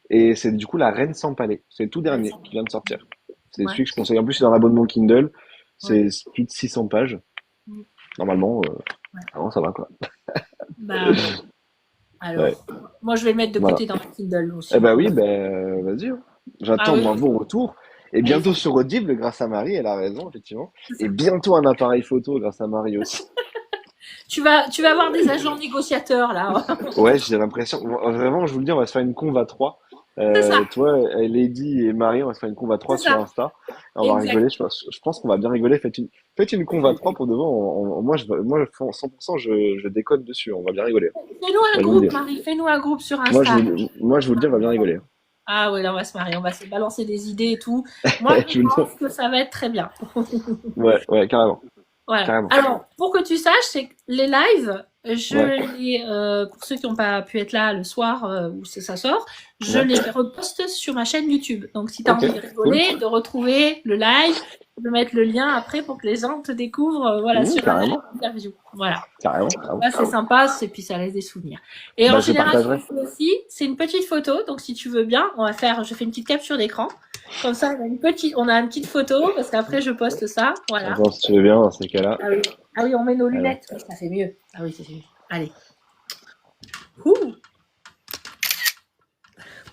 Et c'est du coup La Reine sans palais. C'est le tout dernier qui vient de sortir. C'est Ouais, celui que je conseille. En plus, c'est dans l'abonnement Kindle. ouais. C'est plus de 600 pages. Mm, Normalement, ouais. vraiment, ça va, quoi. Bah, Ouais, alors, moi je vais le mettre de voilà. côté dans le Kindle Eh aussi. ben oui, ben, vas-y, hein. Ah J'attends oui, moi vos retours. Et allez, bientôt sur Audible grâce à Marie, elle a raison, effectivement. c'est Et ça. bientôt un appareil photo grâce à Marie aussi. Tu vas avoir des agents négociateurs là. Ouais, j'ai l'impression, vraiment, je vous le dis, on va se faire une conve à trois. C'est ça, Toi, Lady et Marie, on va se faire une conve à trois c'est sur ça. Insta. Et on va Exact. rigoler, je pense qu'on va bien rigoler. Faites une conve à trois pour de vrai. Moi, 100%, je déconne dessus. On va bien rigoler. Fais-nous un Moi, je vous le groupe, dis. Marie. Fais-nous un groupe sur Insta. Moi, je vous le dis, on va bien rigoler. Ah oui, là on va se marier, on va se balancer des idées et tout. Moi je Je vous le pense dis. que ça va être très bien. Ouais, ouais, carrément. Voilà. Carrément. Alors, pour que tu saches, c'est que les lives, Ouais, pour ceux qui n'ont pas pu être là le soir où ça sort, je ouais. les reposte sur ma chaîne YouTube. Donc, si tu as Ok, envie de cool. rigoler, de retrouver le live, de mettre le lien après pour que les gens te découvrent, voilà, sur un live Carrément. interview. Voilà. Carrément, carrément. Là, c'est sympa, et puis ça laisse des souvenirs. Et en Bah, je général, ce que partagerai. je fais aussi, c'est une petite photo. Donc, si tu veux bien, je fais une petite capture d'écran. Comme ça, on a une petite photo, parce qu'après, je poste ça. Voilà. Attends, si tu veux bien, dans ces cas-là. Ah oui. Ah oui, on met nos Alors, lunettes. Oui, ça fait mieux. Ah oui, c'est mieux. Allez. Ouh,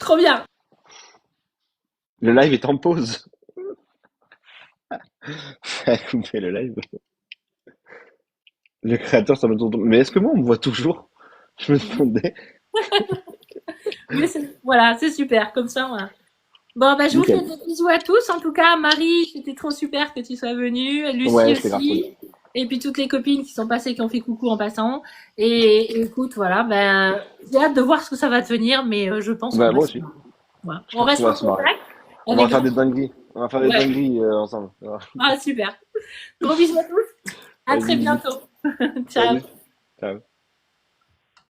trop bien. le live est en pause. Coupez le live. Le créateur, ça me tourne. Mais est-ce que moi, on me voit toujours? Je me demandais. Mais voilà, c'est super. Comme ça, voilà. Bon, bah, je vous fais Nickel. des bisous à tous. En tout cas, Marie, c'était trop super que tu sois venue. Lucie Ouais, c'était grave cool. aussi. Et puis toutes les copines qui sont passées, qui ont fait coucou en passant. Et écoute, voilà, ben, j'ai hâte de voir ce que ça va devenir, mais je pense qu'on Bah, va moi se aussi. marrer. Voilà. Je On pense qu'on reste va en se marrer. contact On va avec faire grand. des dingueries. On va faire des Ouais. dingueries ensemble. Voilà. Ah, super. Gros bisous à tous. À très Vas-y, bisous. bientôt. Ciao. Salut. Ciao.